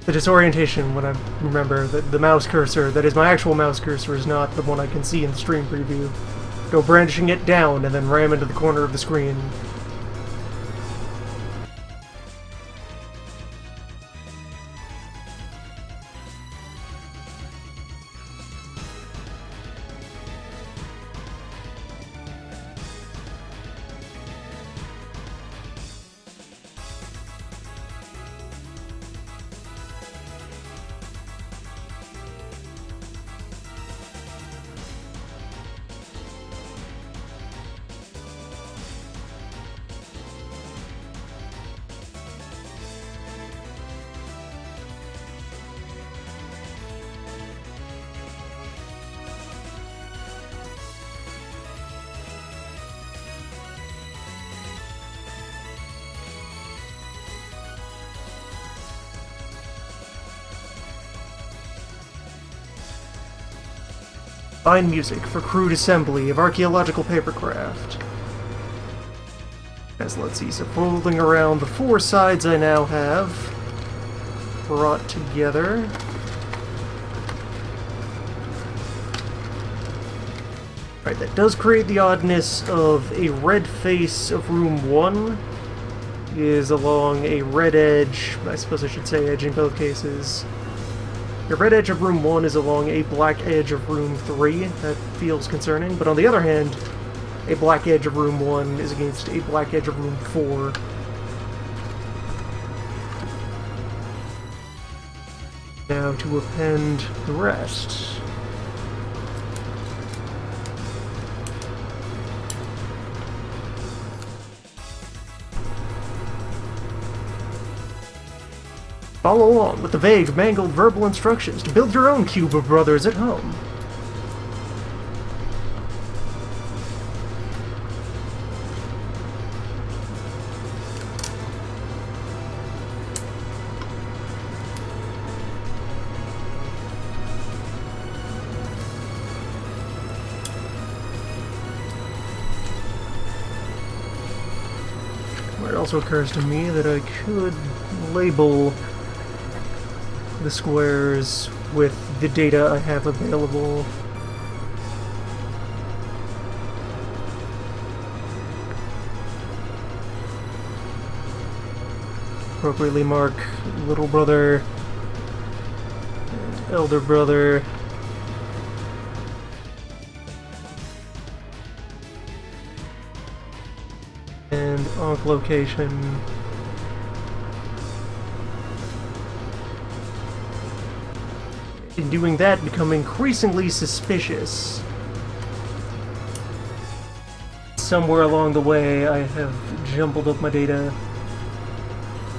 The disorientation when I remember that the mouse cursor, that is my actual mouse cursor, is not the one I can see in the stream preview. Go brandishing it down and then ram into the corner of the screen. Fine music for crude assembly of archaeological papercraft. As let's see, so folding around the 4 sides I now have brought together. Right, that does create the oddness of a red face of room 1 is along a red edge, I suppose I should say edge in both cases. The red edge of room 1 is along a black edge of room 3. That feels concerning. But on the other hand, a black edge of room 1 is against a black edge of room 4. Now to append the rest. Follow along with the vague, mangled verbal instructions to build your own Cuba Brothers at home. It also occurs to me that I could label the squares with the data I have available. Appropriately mark little brother and elder brother. And onc location. In doing that, become increasingly suspicious. Somewhere along the way, I have jumbled up my data.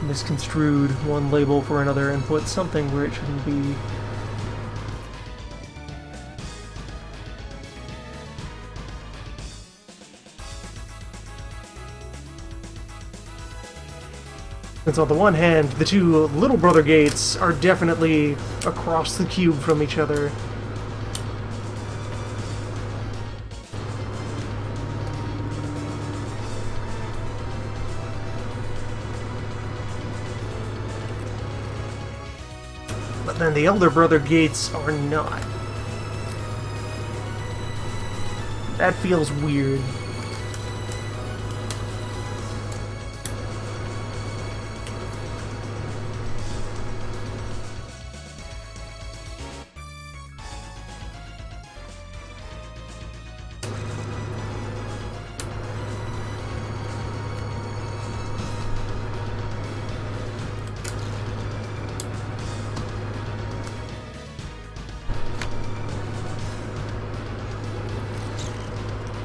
misconstrued one label for another and put something where it shouldn't be. Since on the one hand, the two little brother gates are definitely across the cube from each other. But then the elder brother gates are not. That feels weird.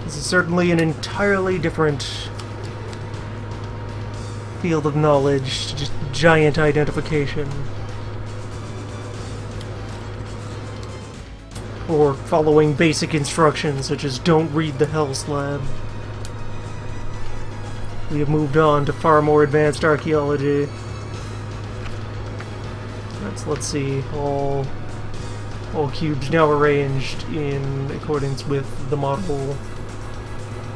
This is certainly an entirely different field of knowledge, just giant identification. Or following basic instructions such as don't read the Hell Slab. We have moved on to far more advanced archaeology. Let's see, all cubes now arranged in accordance with the model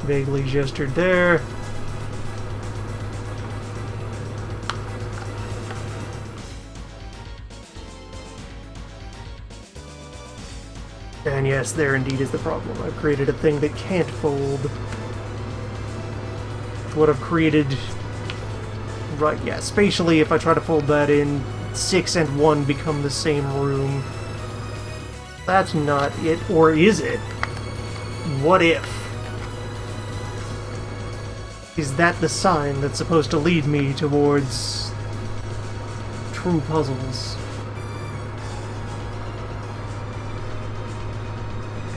vaguely gestured there. And yes, there indeed is the problem. I've created a thing that can't fold. What I've created... Right, yeah, spatially, if I try to fold that in, 6 and 1 become the same room. That's not it, or is it? What if? Is that the sign that's supposed to lead me towards true puzzles?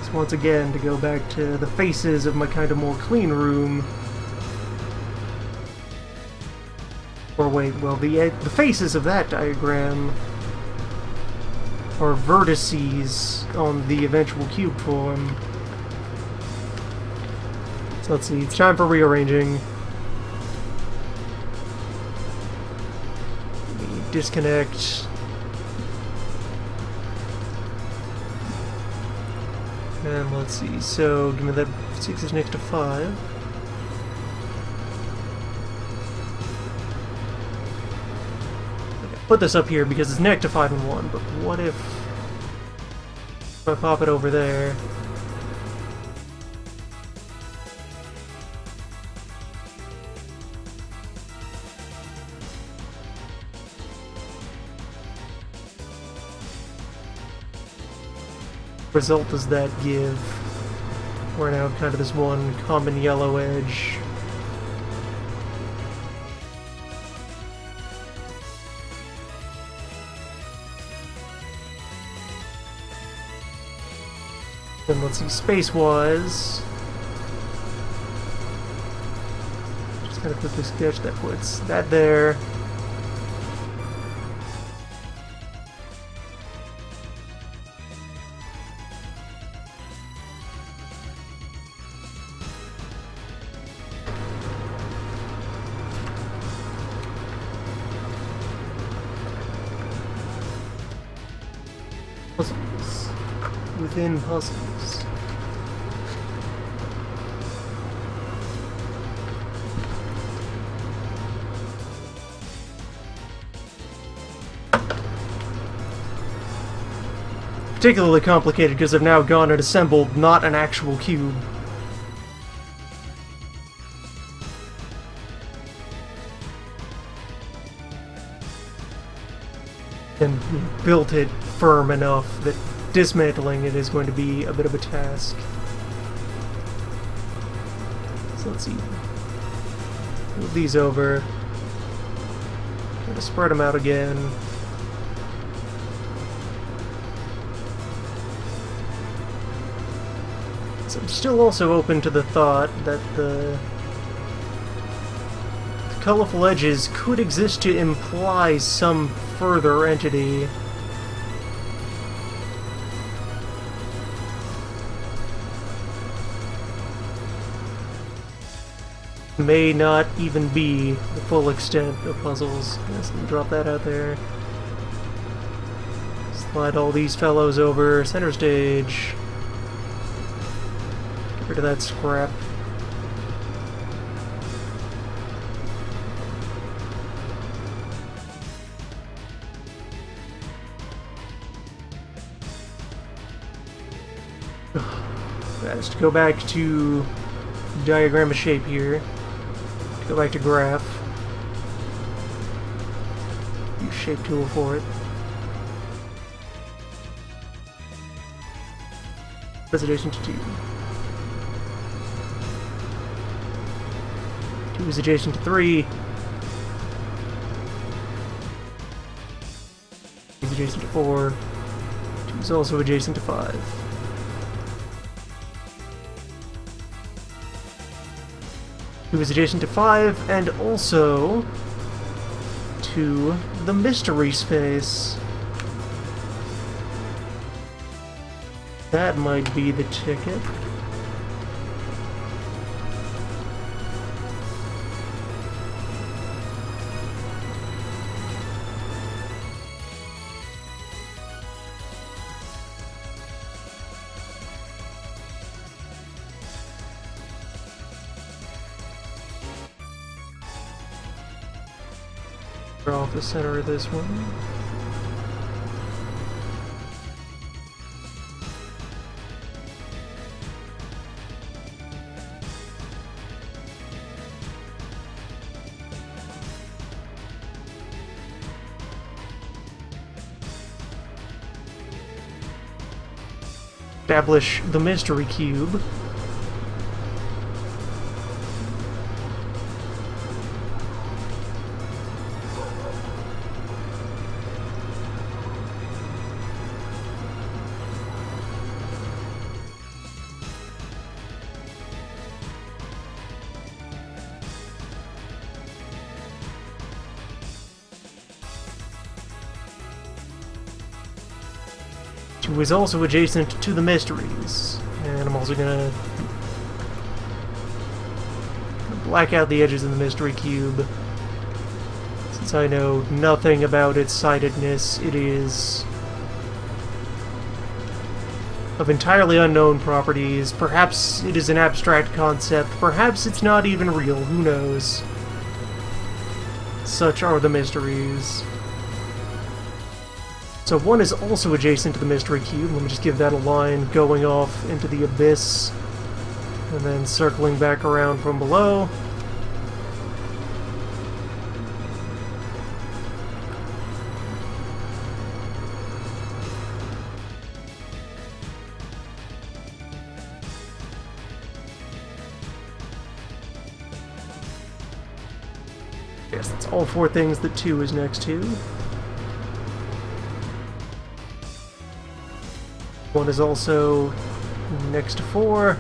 So once again, to go back to the faces of my kind of more clean room. Or wait, well, the faces of that diagram are vertices on the eventual cube form. So let's see, it's time for rearranging. Disconnect. And let's see, so give me that 6 is next to 5. Okay, put this up here because it's next to 5 and 1, but what if I pop it over there? Result does that give? Where now have kind of this one common yellow edge. Then let's see, space-wise. Just kind of quickly sketch that puts that there. Puzzles within puzzles. Particularly complicated because I've now gone and assembled not an actual cube. And built it firm enough that dismantling it is going to be a bit of a task. So let's see. Move these over. Kind of spread them out again. So I'm still also open to the thought that the colorful edges could exist to imply some further entity. May not even be the full extent of puzzles. Yes, let me drop that out there. Slide all these fellows over. Center stage. Get rid of that scrap. That's to go back to diagram of shape here. Go back to graph. Use shape tool for it. That's adjacent to 2. 2 is adjacent to 3. 3 is adjacent to 4. 2 is also adjacent to 5. 2 is adjacent to 5, and also to the mystery space. That might be the ticket. Draw off the center of this one. Establish the mystery cube. Two is also adjacent to the mysteries, and I'm also gonna black out the edges of the mystery cube. Since I know nothing about its sidedness, it is of entirely unknown properties. Perhaps it is an abstract concept, perhaps it's not even real, who knows? Such are the mysteries. So 1 is also adjacent to the mystery cube. Let me just give that a line going off into the abyss, and then circling back around from below. Yes, that's all 4 things that 2 is next to. 1 is also next to 4.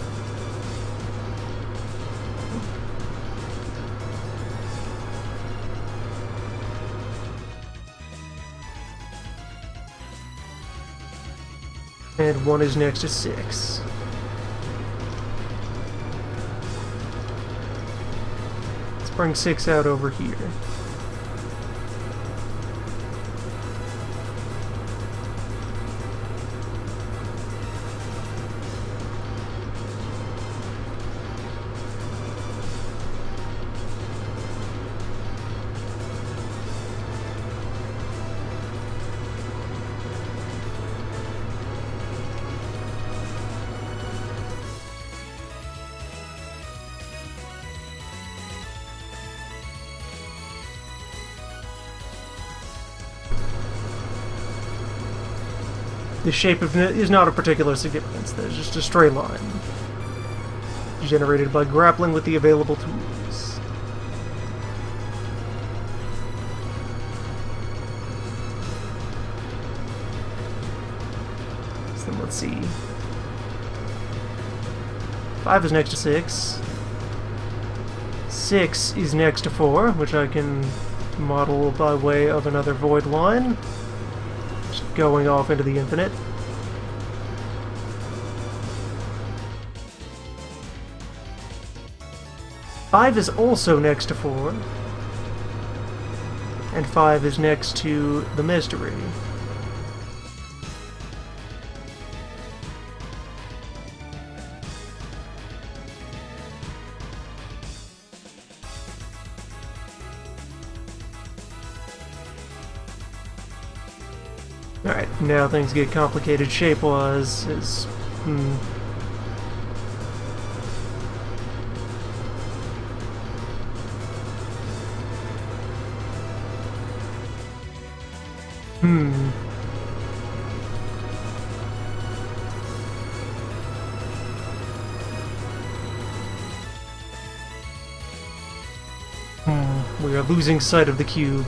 And 1 is next to 6. Let's bring 6 out over here. The shape of it is not of particular significance. There's just a straight line generated by grappling with the available tools. So then let's see. 5 is next to 6. 6 is next to 4, which I can model by way of another void line, just going off into the infinite. Five is also next to 4, and 5 is next to the mystery. Alright, now things get complicated shape-wise. We are losing sight of the cube.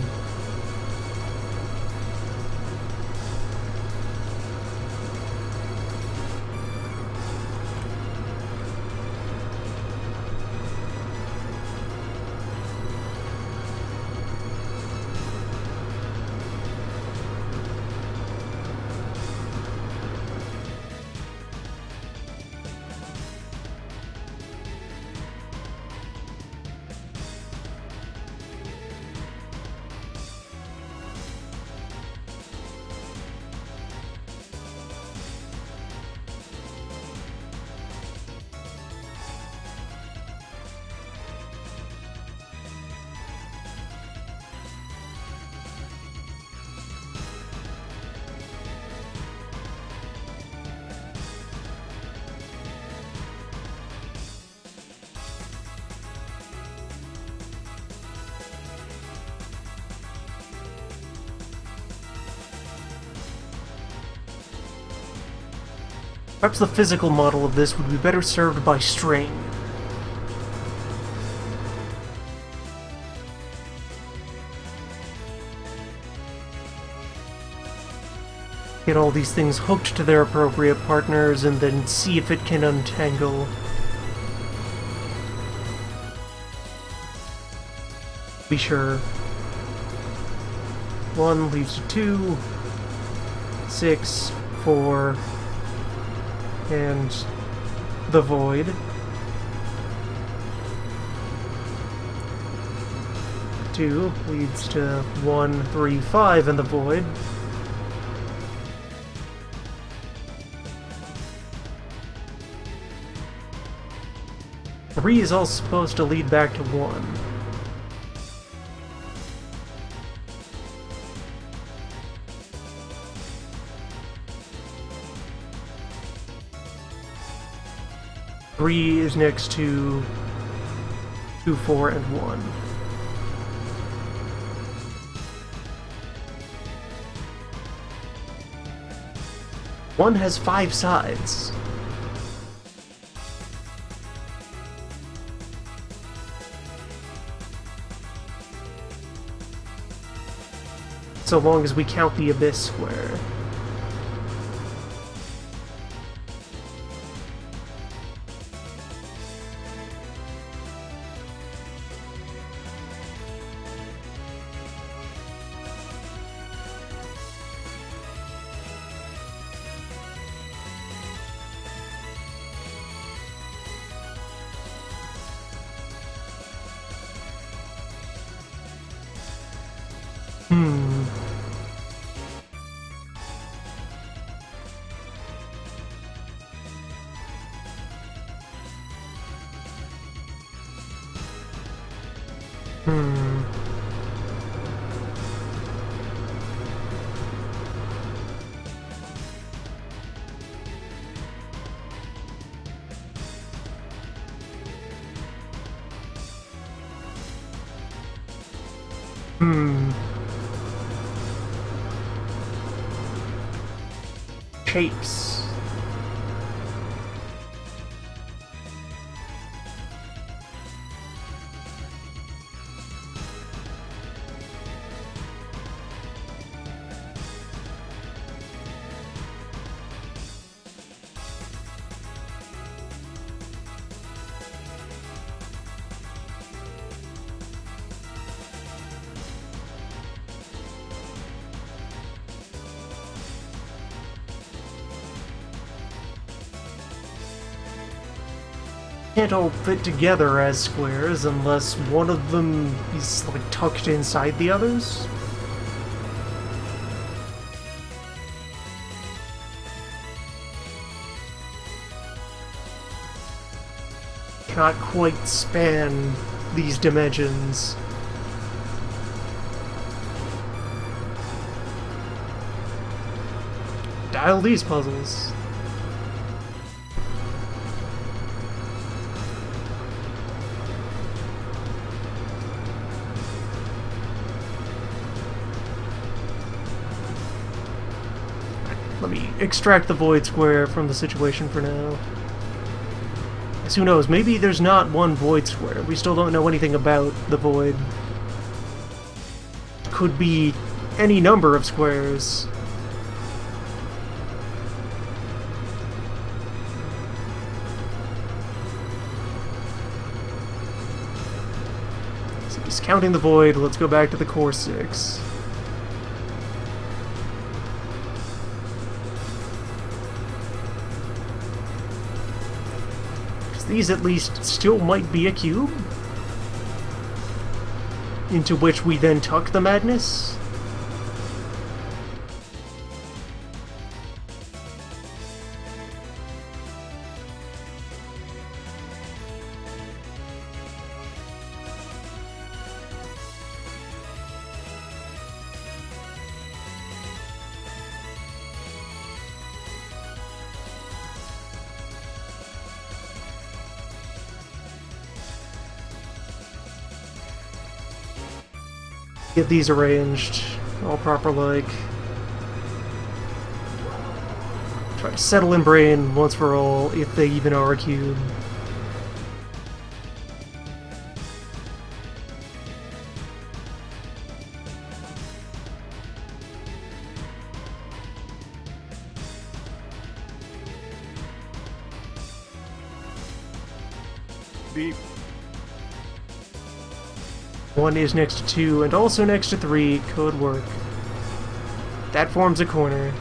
Perhaps the physical model of this would be better served by string. Get all these things hooked to their appropriate partners and then see if it can untangle. Be sure. 1 leads to 2, 6, 4, and the void. 2 leads to 1, 3, 5 and the void. Three is all supposed to lead back to 1. Three is next to 2, 4, and 1. One has 5 sides. So long as we count the abyss square. Shapes. can't all fit together as squares unless one of them is like tucked inside the others. Cannot quite span these dimensions. Dial these puzzles. Let me extract the void square from the situation for now. Who knows, maybe there's not one void square. We still don't know anything about the void. Could be any number of squares. So he's counting the void. Let's go back to the core 6. These at least still might be a cube, into which we then tuck the madness. Get these arranged, all proper-like. Try to settle in brain once for all, if they even are a cube. Beep. 1 is next to 2, and also next to 3 could work. That forms a corner.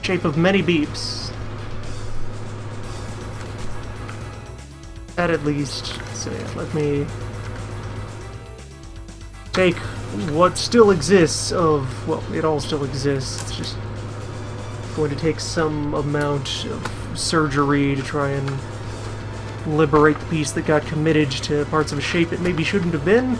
Shape of many beeps. That at least. So yeah, let me take what still exists of, well, it all still exists, it's just going to take some amount of surgery to try and liberate the piece that got committed to parts of a shape it maybe shouldn't have been.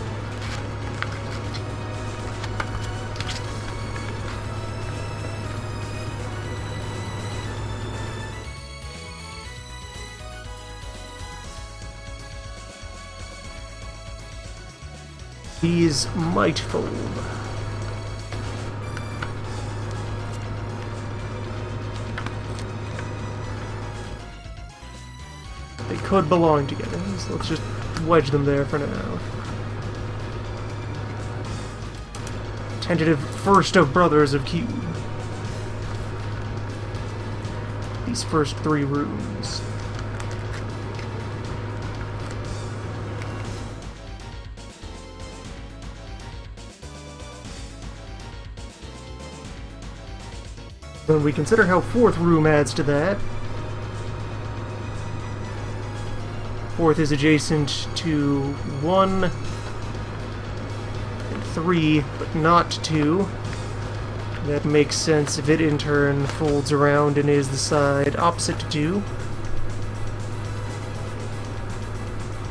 These might fold. They could belong together, so let's just wedge them there for now. Tentative first of brothers of Q. These first 3 rooms. When we consider how 4th room adds to that, 4th is adjacent to 1 and 3, but not 2. That makes sense if it in turn folds around and is the side opposite to 2.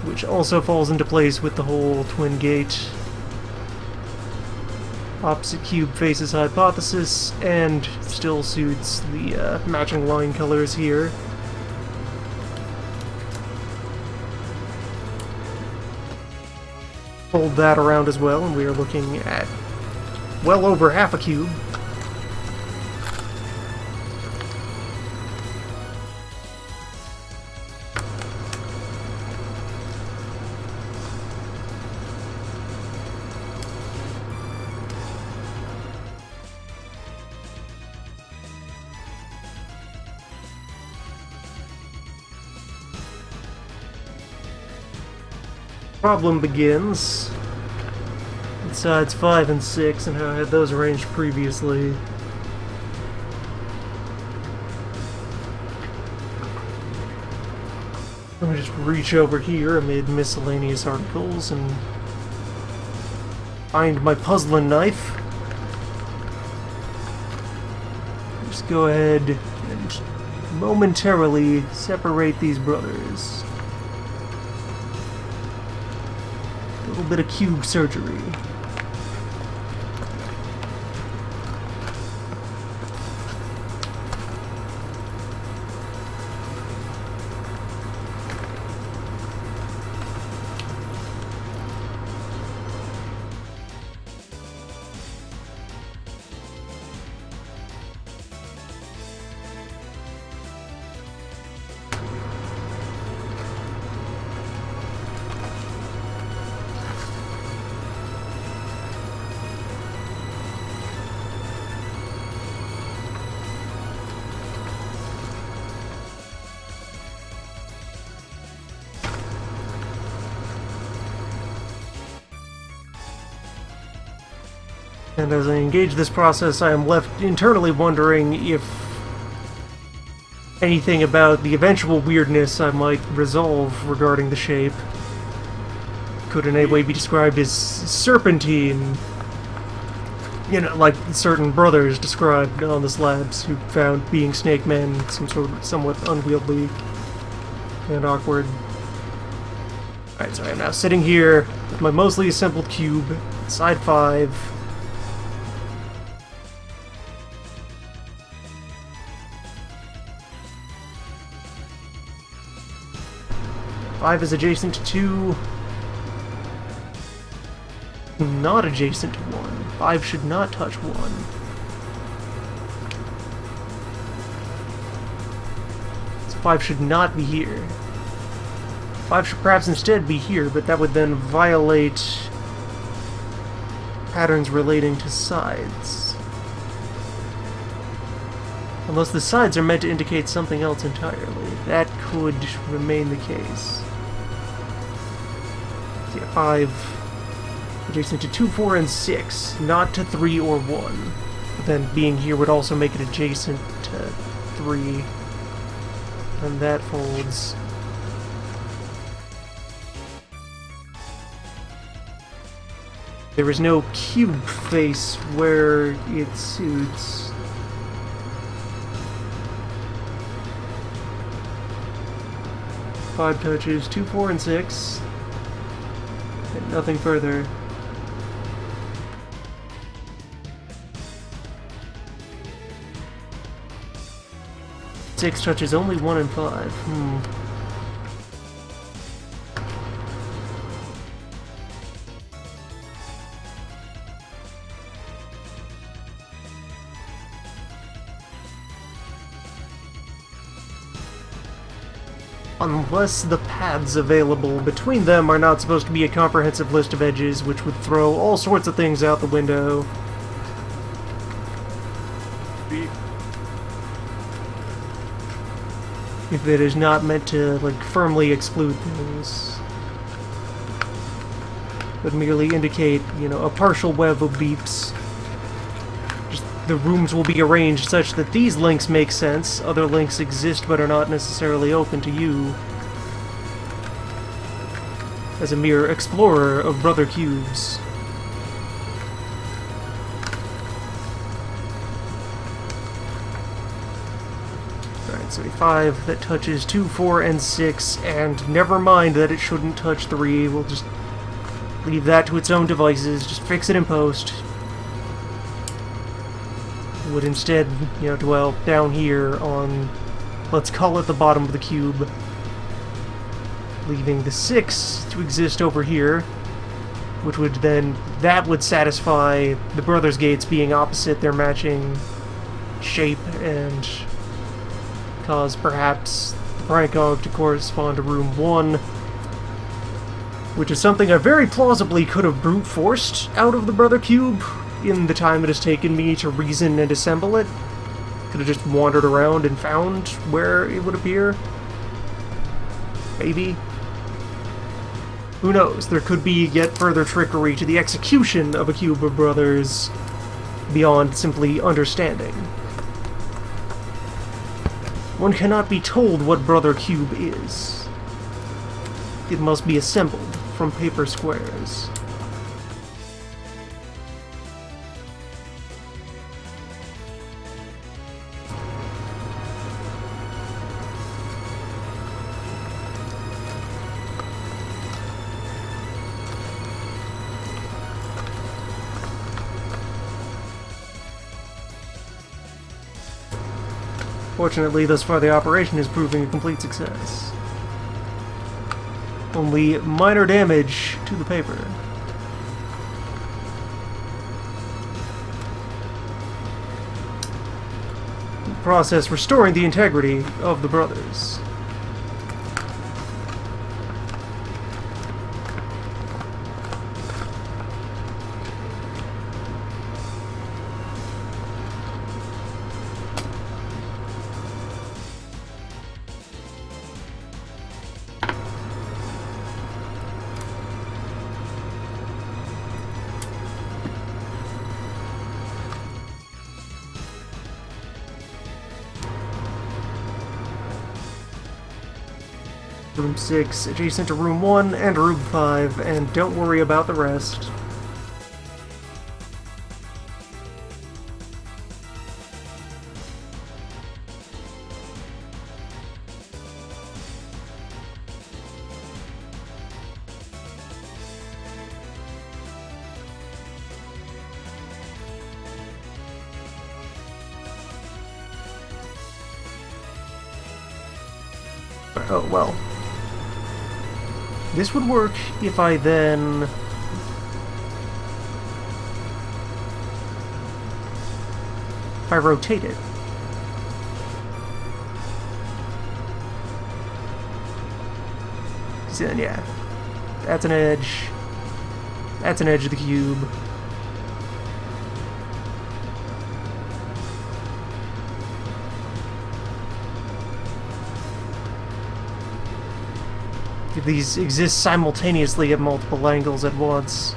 Which also falls into place with the whole twin gate. Opposite cube faces hypothesis, and still suits the matching line colors here. Fold that around as well, and we are looking at well over half a cube. Problem begins. Sides 5 and 6 and how I had those arranged previously. Let me just reach over here amid miscellaneous articles and find my puzzling knife. Just go ahead and momentarily separate these brothers. A little bit of cube surgery. And as I engage this process, I am left internally wondering if anything about the eventual weirdness I might resolve regarding the shape could in any way be described as serpentine. You know, like certain brothers described on the slabs who found being snake men somewhat unwieldy and awkward. Alright, so I am now sitting here with my mostly assembled cube, side 5. Five is adjacent to 2. Not adjacent to 1. 5 should not touch 1. So 5 should not be here. 5 should perhaps instead be here, but that would then violate patterns relating to sides. Unless the sides are meant to indicate something else entirely. That could remain the case. So yeah, 5 adjacent to 2, 4, and 6, not to 3 or 1. But then being here would also make it adjacent to 3. And that folds. There is no cube face where it suits. Five touches, 2, 4, and 6. And nothing further. Six touches, only 1 and 5. Unless the paths available between them are not supposed to be a comprehensive list of edges, which would throw all sorts of things out the window. If it is not meant to, like, firmly exclude things. But merely indicate, you know, a partial web of beeps. Just the rooms will be arranged such that these links make sense, other links exist but are not necessarily open to you. As a mere explorer of brother cubes. Alright, so 5 that touches 2, 4, and 6, and never mind that it shouldn't touch 3, we'll just leave that to its own devices, just fix it in post. Would instead, you know, dwell down here on, let's call it the bottom of the cube, leaving the 6 to exist over here, which would then, that would satisfy the brothers' gates being opposite their matching shape and cause perhaps the Prankog to correspond to room 1, which is something I very plausibly could have brute forced out of the brother cube in the time it has taken me to reason and assemble it. Could have just wandered around and found where it would appear. Maybe. Who knows? There could be yet further trickery to the execution of a cube of brothers beyond simply understanding. One cannot be told what Brother Cube is. It must be assembled from paper squares. Fortunately, thus far the operation is proving a complete success. Only minor damage to the paper. The process restoring the integrity of the brothers. Room 6, adjacent to Room 1 and Room 5, and don't worry about the rest. Oh, well. This would work if I then... if I rotate it. So then, yeah. That's an edge. That's an edge of the cube. These exist simultaneously at multiple angles at once.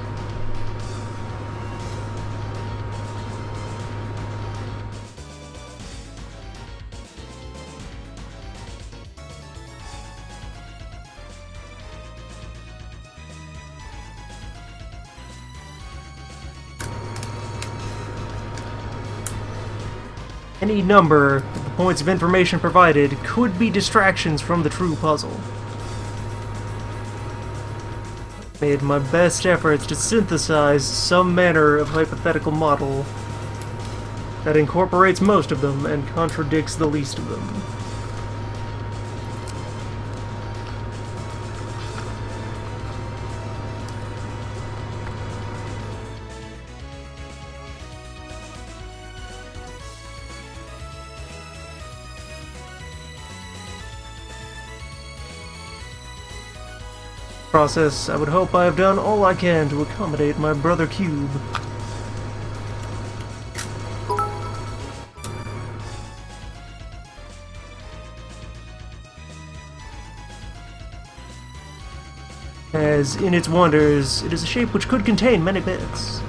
Any number of the points of information provided could be distractions from the true puzzle. Made my best efforts to synthesize some manner of hypothetical model that incorporates most of them and contradicts the least of them. Process, I would hope I have done all I can to accommodate my brother Cube. As in its wonders, it is a shape which could contain many bits.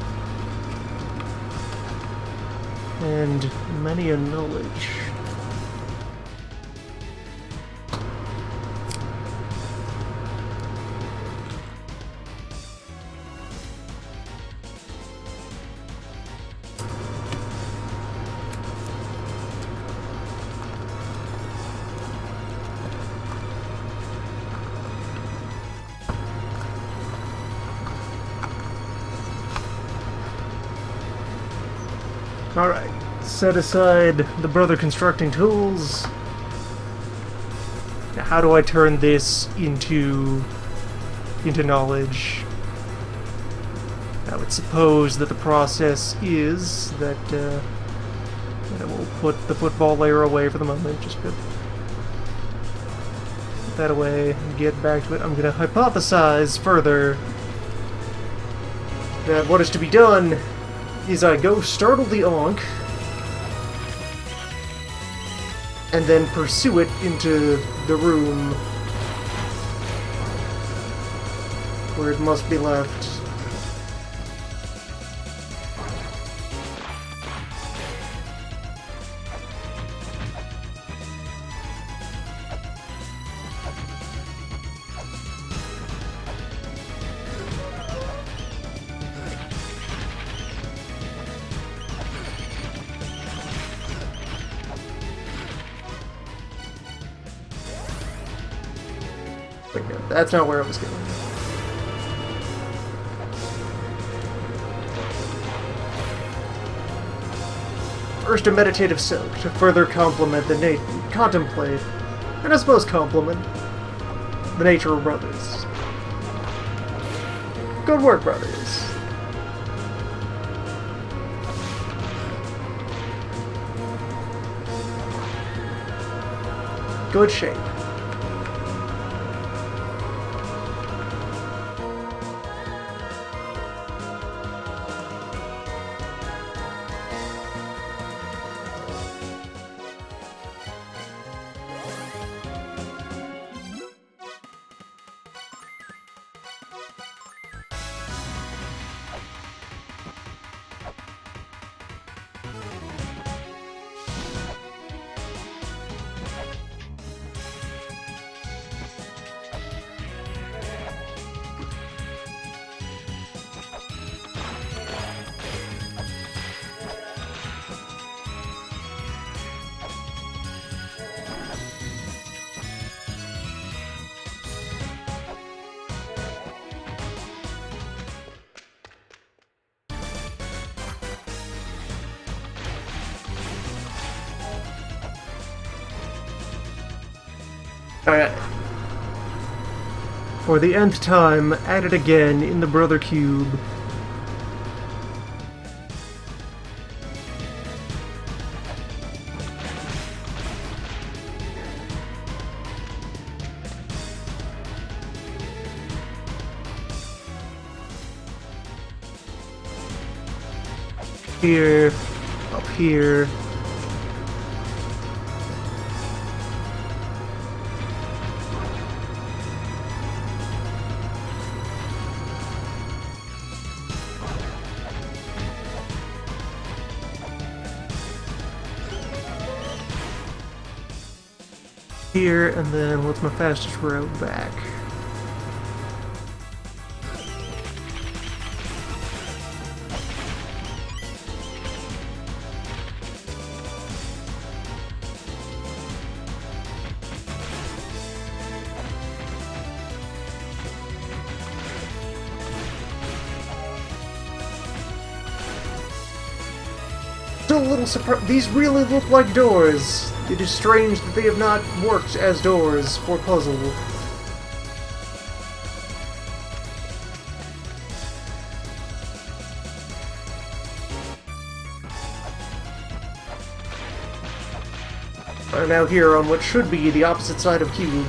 And many a knowledge. Alright, set aside the brother constructing tools. Now how do I turn this into knowledge? I would suppose that the process is that, and we'll put the football layer away for the moment, just put that away and get back to it. I'm going to hypothesize further that what is to be done is I go startle the Ankh, and then pursue it into the room where it must be left. Wait, no, that's not where I was going. First, a meditative soak to further complement the contemplate, and I suppose complement, the nature of brothers. Good work, brothers. Good shape. Alright. For the nth time, at it again in the Brother Cube. Here, up here. Here, and then what's my fastest road back? Still a little surprised. These really look like doors. It is strange that they have not worked as doors for puzzle. I'm now here on what should be the opposite side of Cube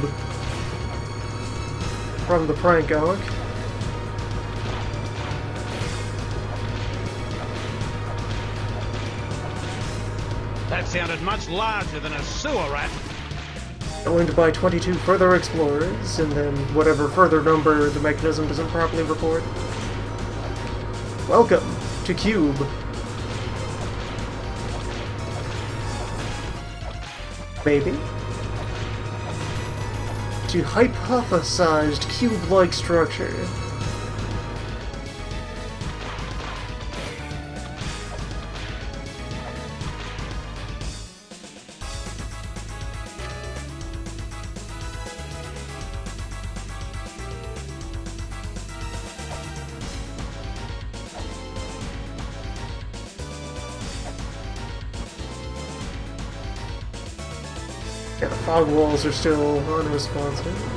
from the prank arc. That sounded much larger than a sewer rat. Joined by 22 further explorers, and then whatever further number the mechanism doesn't properly report. Welcome to Cube. Maybe? To hypothesized cube-like structure. Yeah, the fog walls are still unresponsive.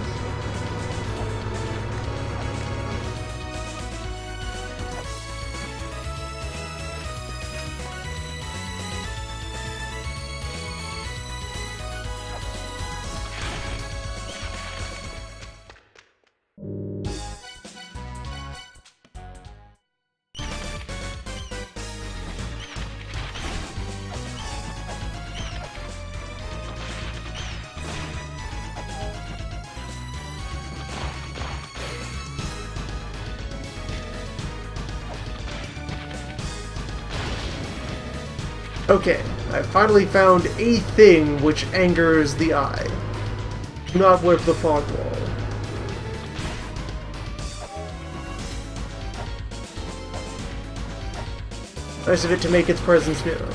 Okay, I finally found a thing which angers the eye. Do not whip the fog wall. Nice of it to make its presence known.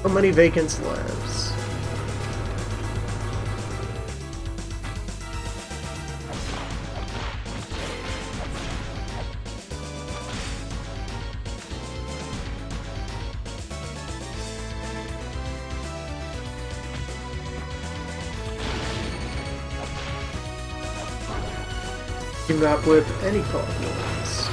How many vacant slabs? Do not whip any fog walls.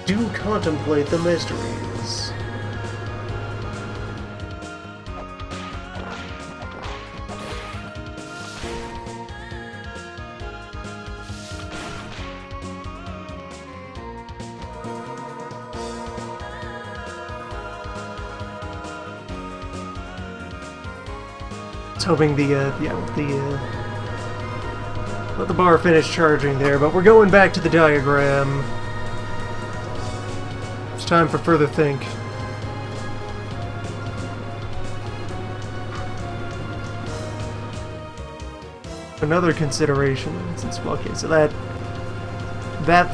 Do contemplate the mysteries. I was hoping let the bar finish charging there, but we're going back to the diagram. It's time for further think. Another consideration, since okay, so that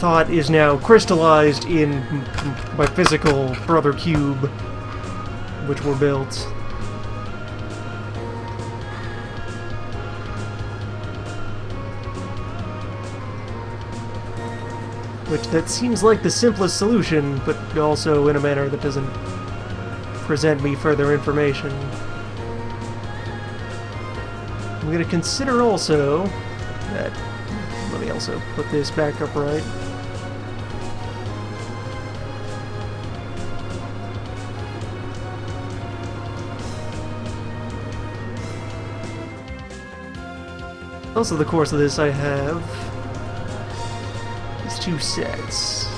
thought is now crystallized in my physical brother cube, which were built. Which that seems like the simplest solution, but also in a manner that doesn't present me further information. I'm going to consider also that... Let me also put this back upright. Also, the course of this I have these two sets.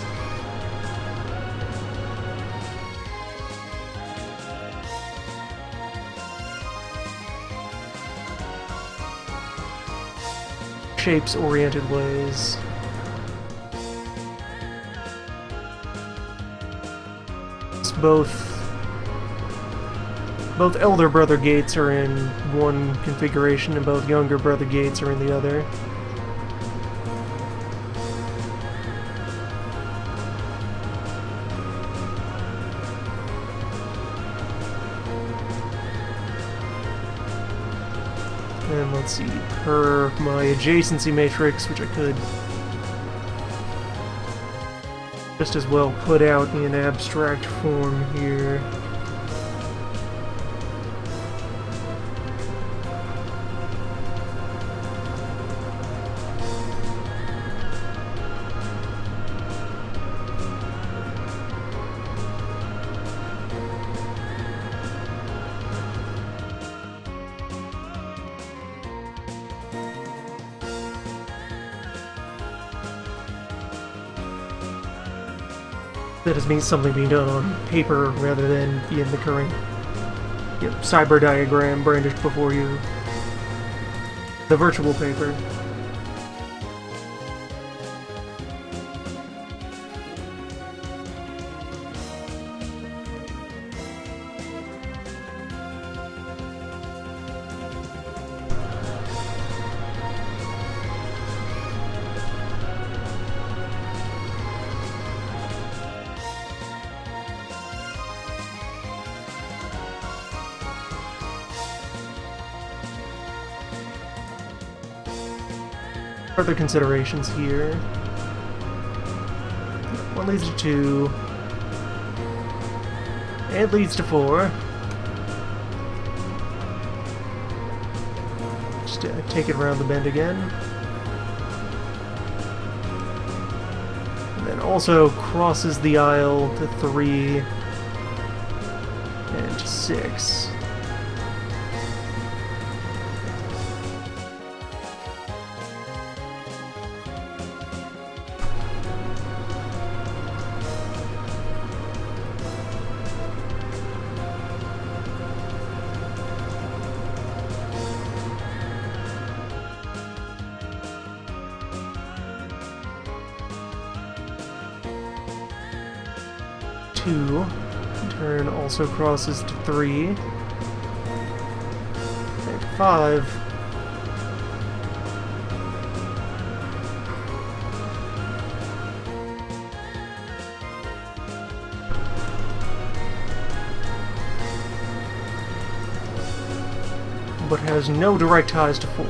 Shapes-oriented ways. It's both elder brother gates are in one configuration and both younger brother gates are in the other. And let's see, per my adjacency matrix, which I could just as well put out in abstract form here. That is means something being done on paper rather than in the current cyber diagram brandished before you. The virtual paper. Further considerations here. 1 leads to 2. And leads to 4. Just take it around the bend again. And then also crosses the aisle to 3 and to 6. Turn also crosses to 3 and 5. But has no direct ties to 4.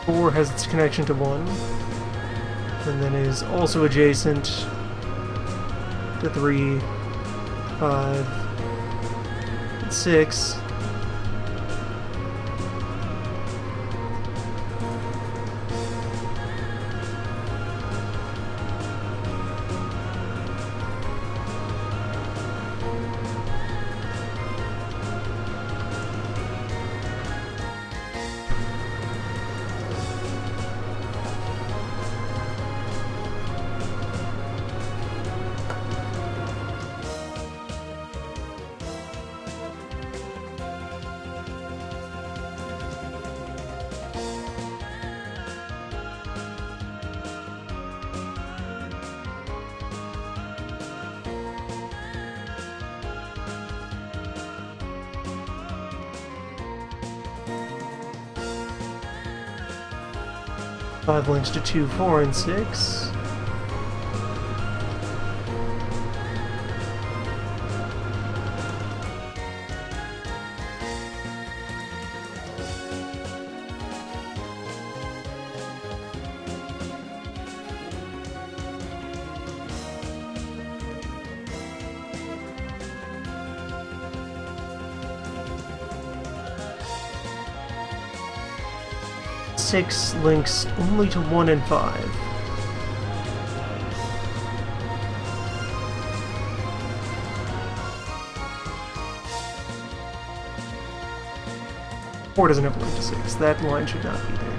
Four has its connection to 1, and then is also adjacent to 3, 5, and 6. Five links to 2, 4, and 6. Six links only to 1 and 5. Four doesn't have a link to 6. That line should not be there.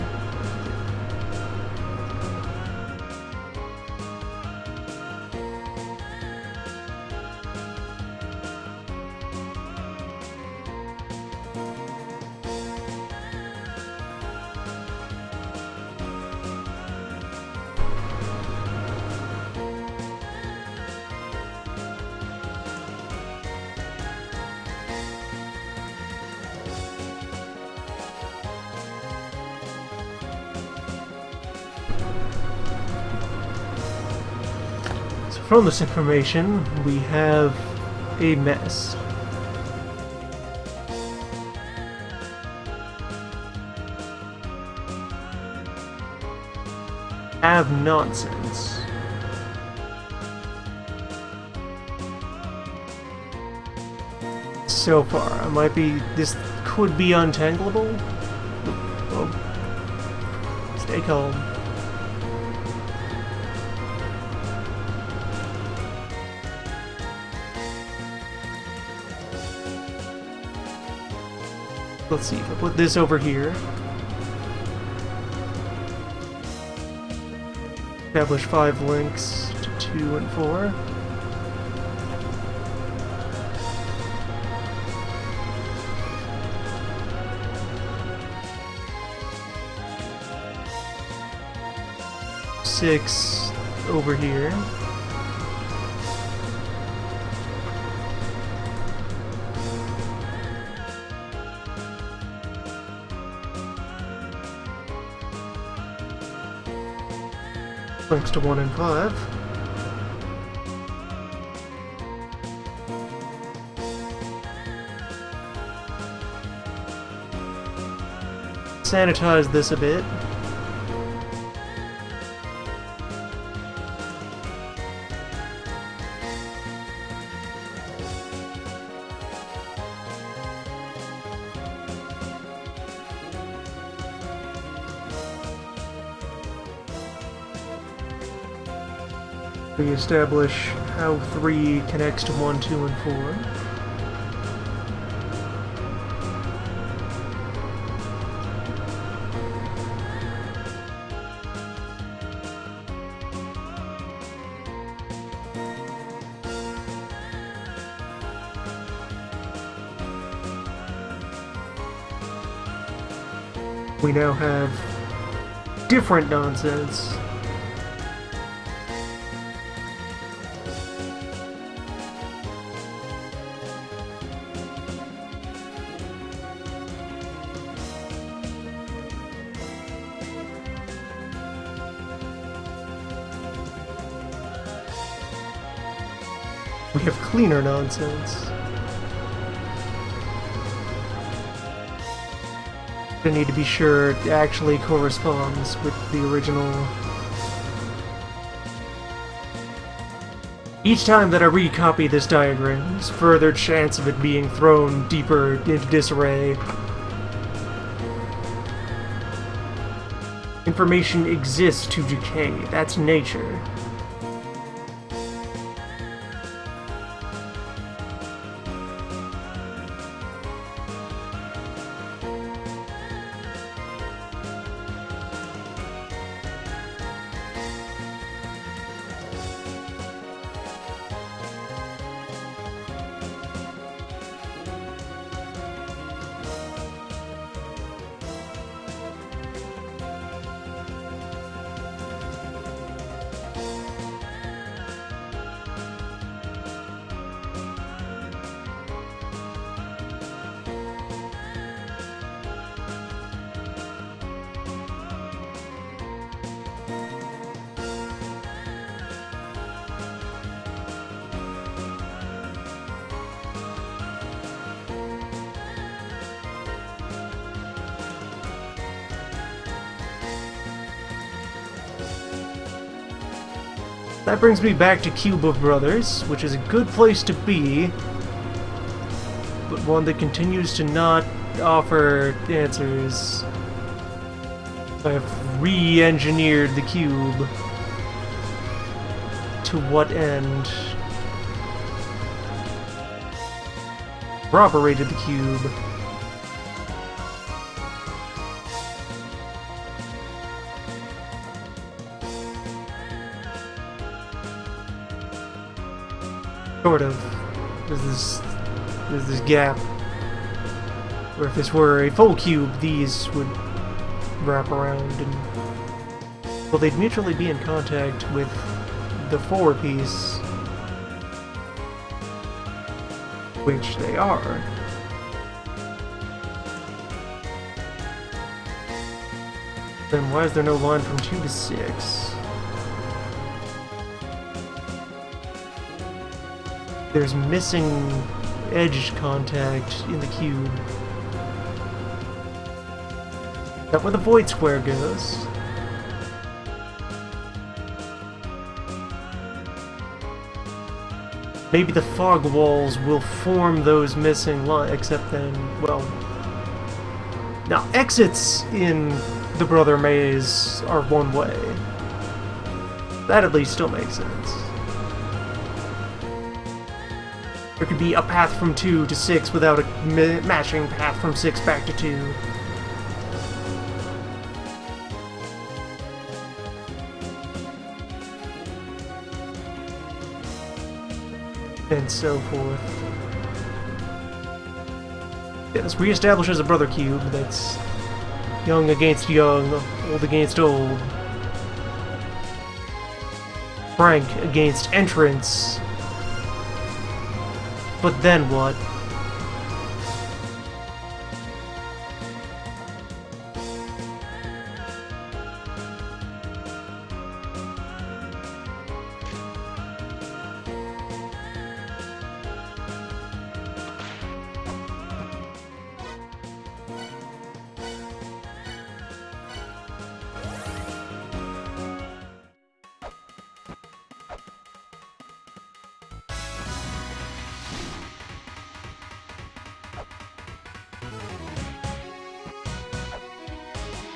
From this information, we have a mess. Have nonsense. so far. I might be... This could be untangleable. Well, stay calm. Let's see if I put this over here. Establish 5 links to 2 and 4. Six over here. Links to 1 and 5. Sanitize this a bit. We establish how 3 connects to 1, 2, and 4. We now have different nonsense. We have cleaner nonsense. I need to be sure it actually corresponds with the original. Each time that I recopy this diagram, there's further chance of it being thrown deeper into disarray. Information exists to decay. That's nature. That brings me back to Cube of Brothers, which is a good place to be, but one that continues to not offer answers. I have re-engineered the cube. To what end? Corroborated the cube. Sort of. There's this gap where if this were a full cube, these would wrap around and, well, they'd mutually be in contact with the 4 piece, which they are. Then why is there no line from 2 to 6? There's missing edge contact in the cube. Not where the void square goes. Maybe the fog walls will form those missing lines, except then, well... Now, exits in the Brother Maze are one way. That at least still makes sense. There could be a path from 2 to 6 without a matching path from 6 back to 2. And so forth. Yeah, this reestablishes a brother cube that's young against young, old against old. Frank against entrance. But then what?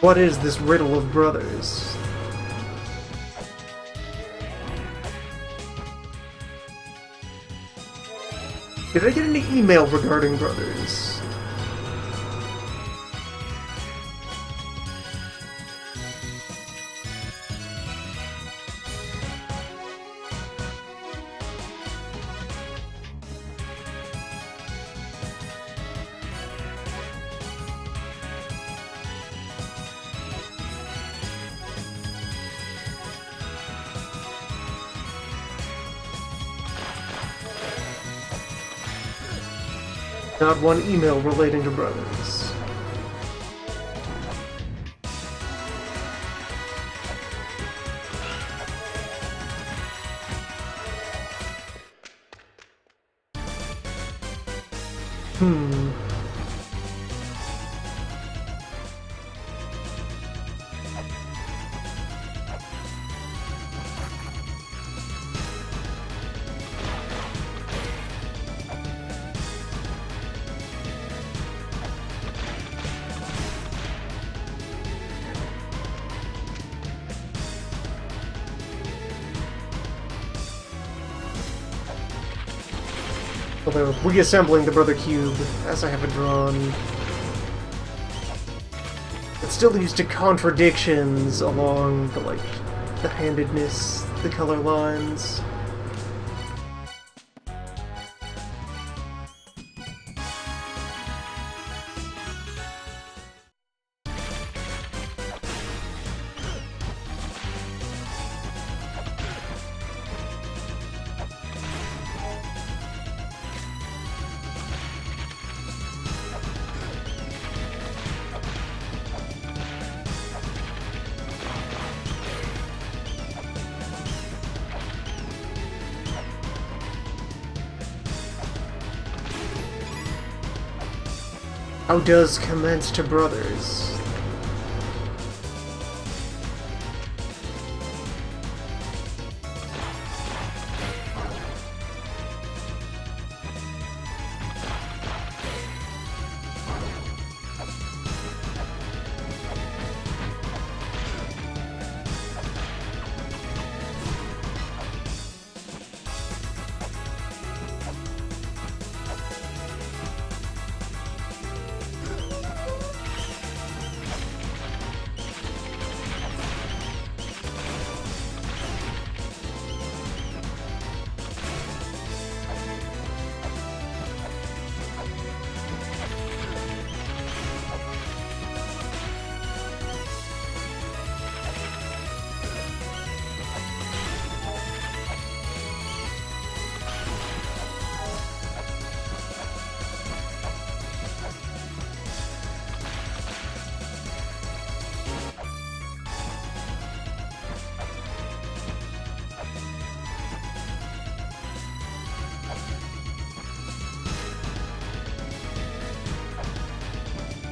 What is this riddle of brothers? Did I get any email regarding brothers? Not one email relating to brothers. Although, reassembling the Brother Cube, as I have it drawn, it still leads to contradictions along the, the handedness, the color lines. How does commence to brothers?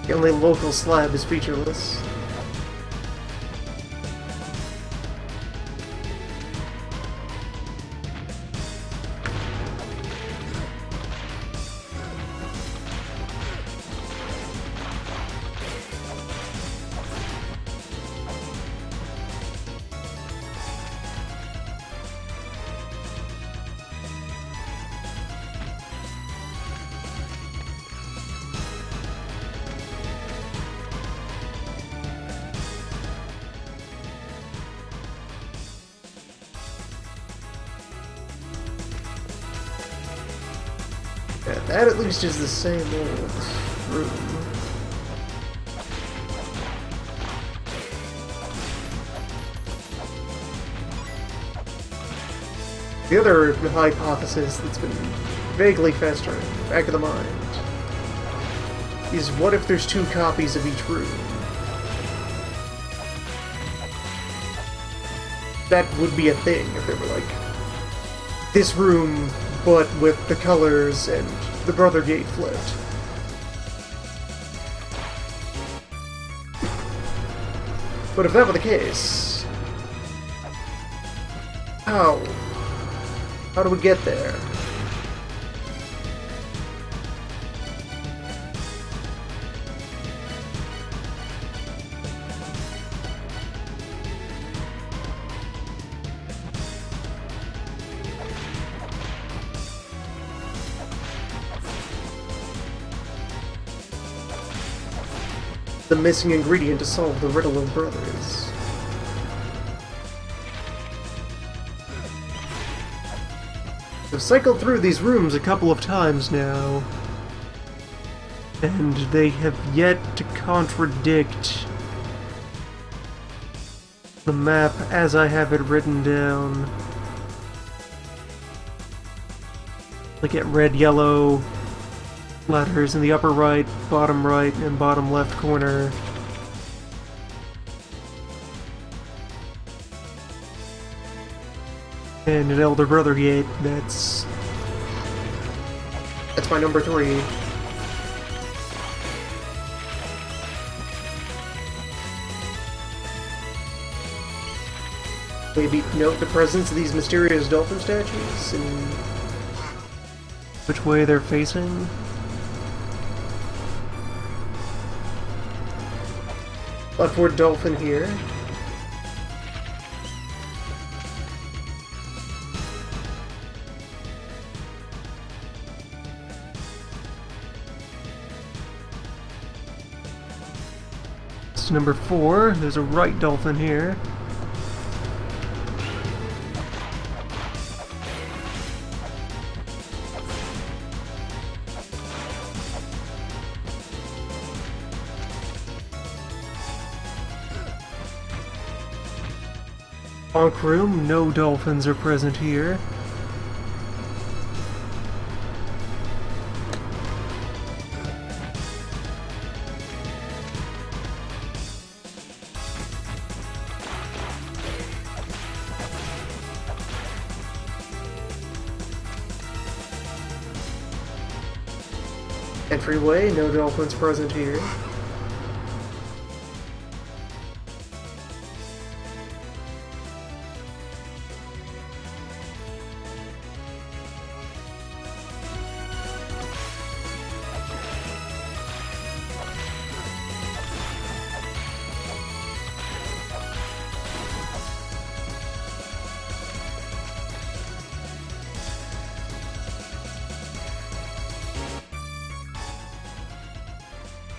The only local slab is featureless. Yeah, that at least is the same old room. The other hypothesis that's been vaguely festering back of the mind is what if there's 2 copies of each room? That would be a thing if they were like, this room, but with the colors and the Brother Gate flipped. But if that were the case, how? How do we get there? The missing ingredient to solve the riddle of brothers. I've cycled through these rooms a couple of times now, and they have yet to contradict the map as I have it written down. Look at red, yellow letters in the upper right, and bottom left corner. And an Elder Brother Gate, that's my number 3. Maybe note the presence of these mysterious dolphin statues and which way they're facing. Leftward dolphin here. It's number 4. There's a right dolphin here. Bonk room, no dolphins are present here. Entryway, no dolphins present here.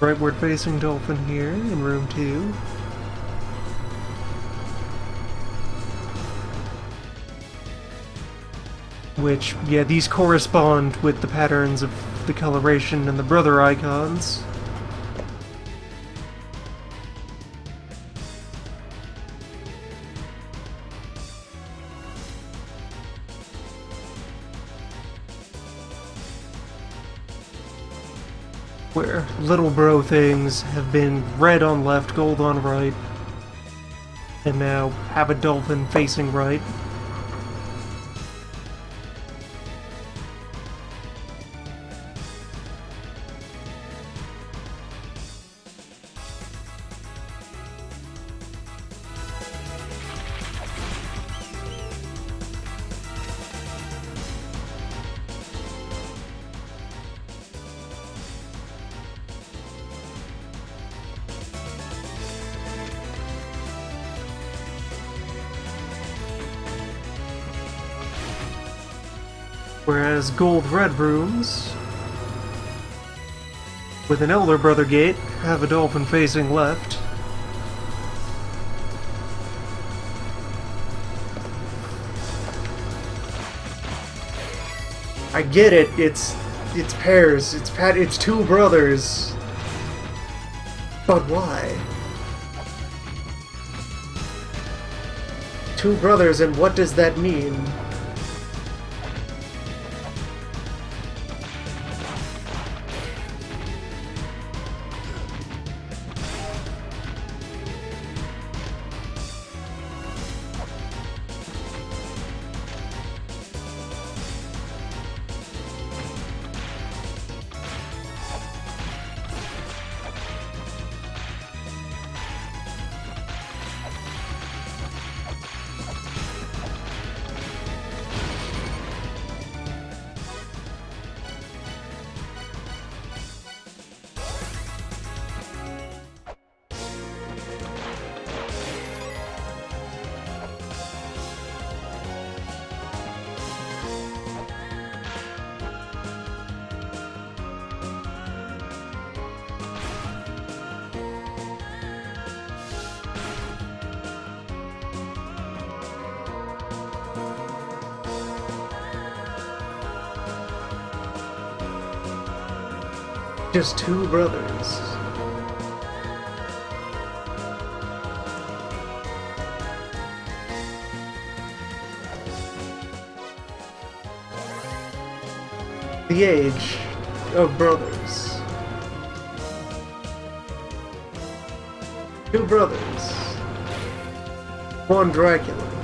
Rightward facing dolphin here in room 2. Which, yeah, these correspond with the patterns of the coloration and the brother icons. Where little bro things have been red on left, gold on right, and now have a dolphin facing right. Whereas gold-red rooms, with an Elder Brother Gate, have a dolphin facing left. I get it, it's It's pairs. It's two brothers. But why? Two brothers, and what does that mean? Just two brothers. The age of brothers. Two brothers. One Dracula.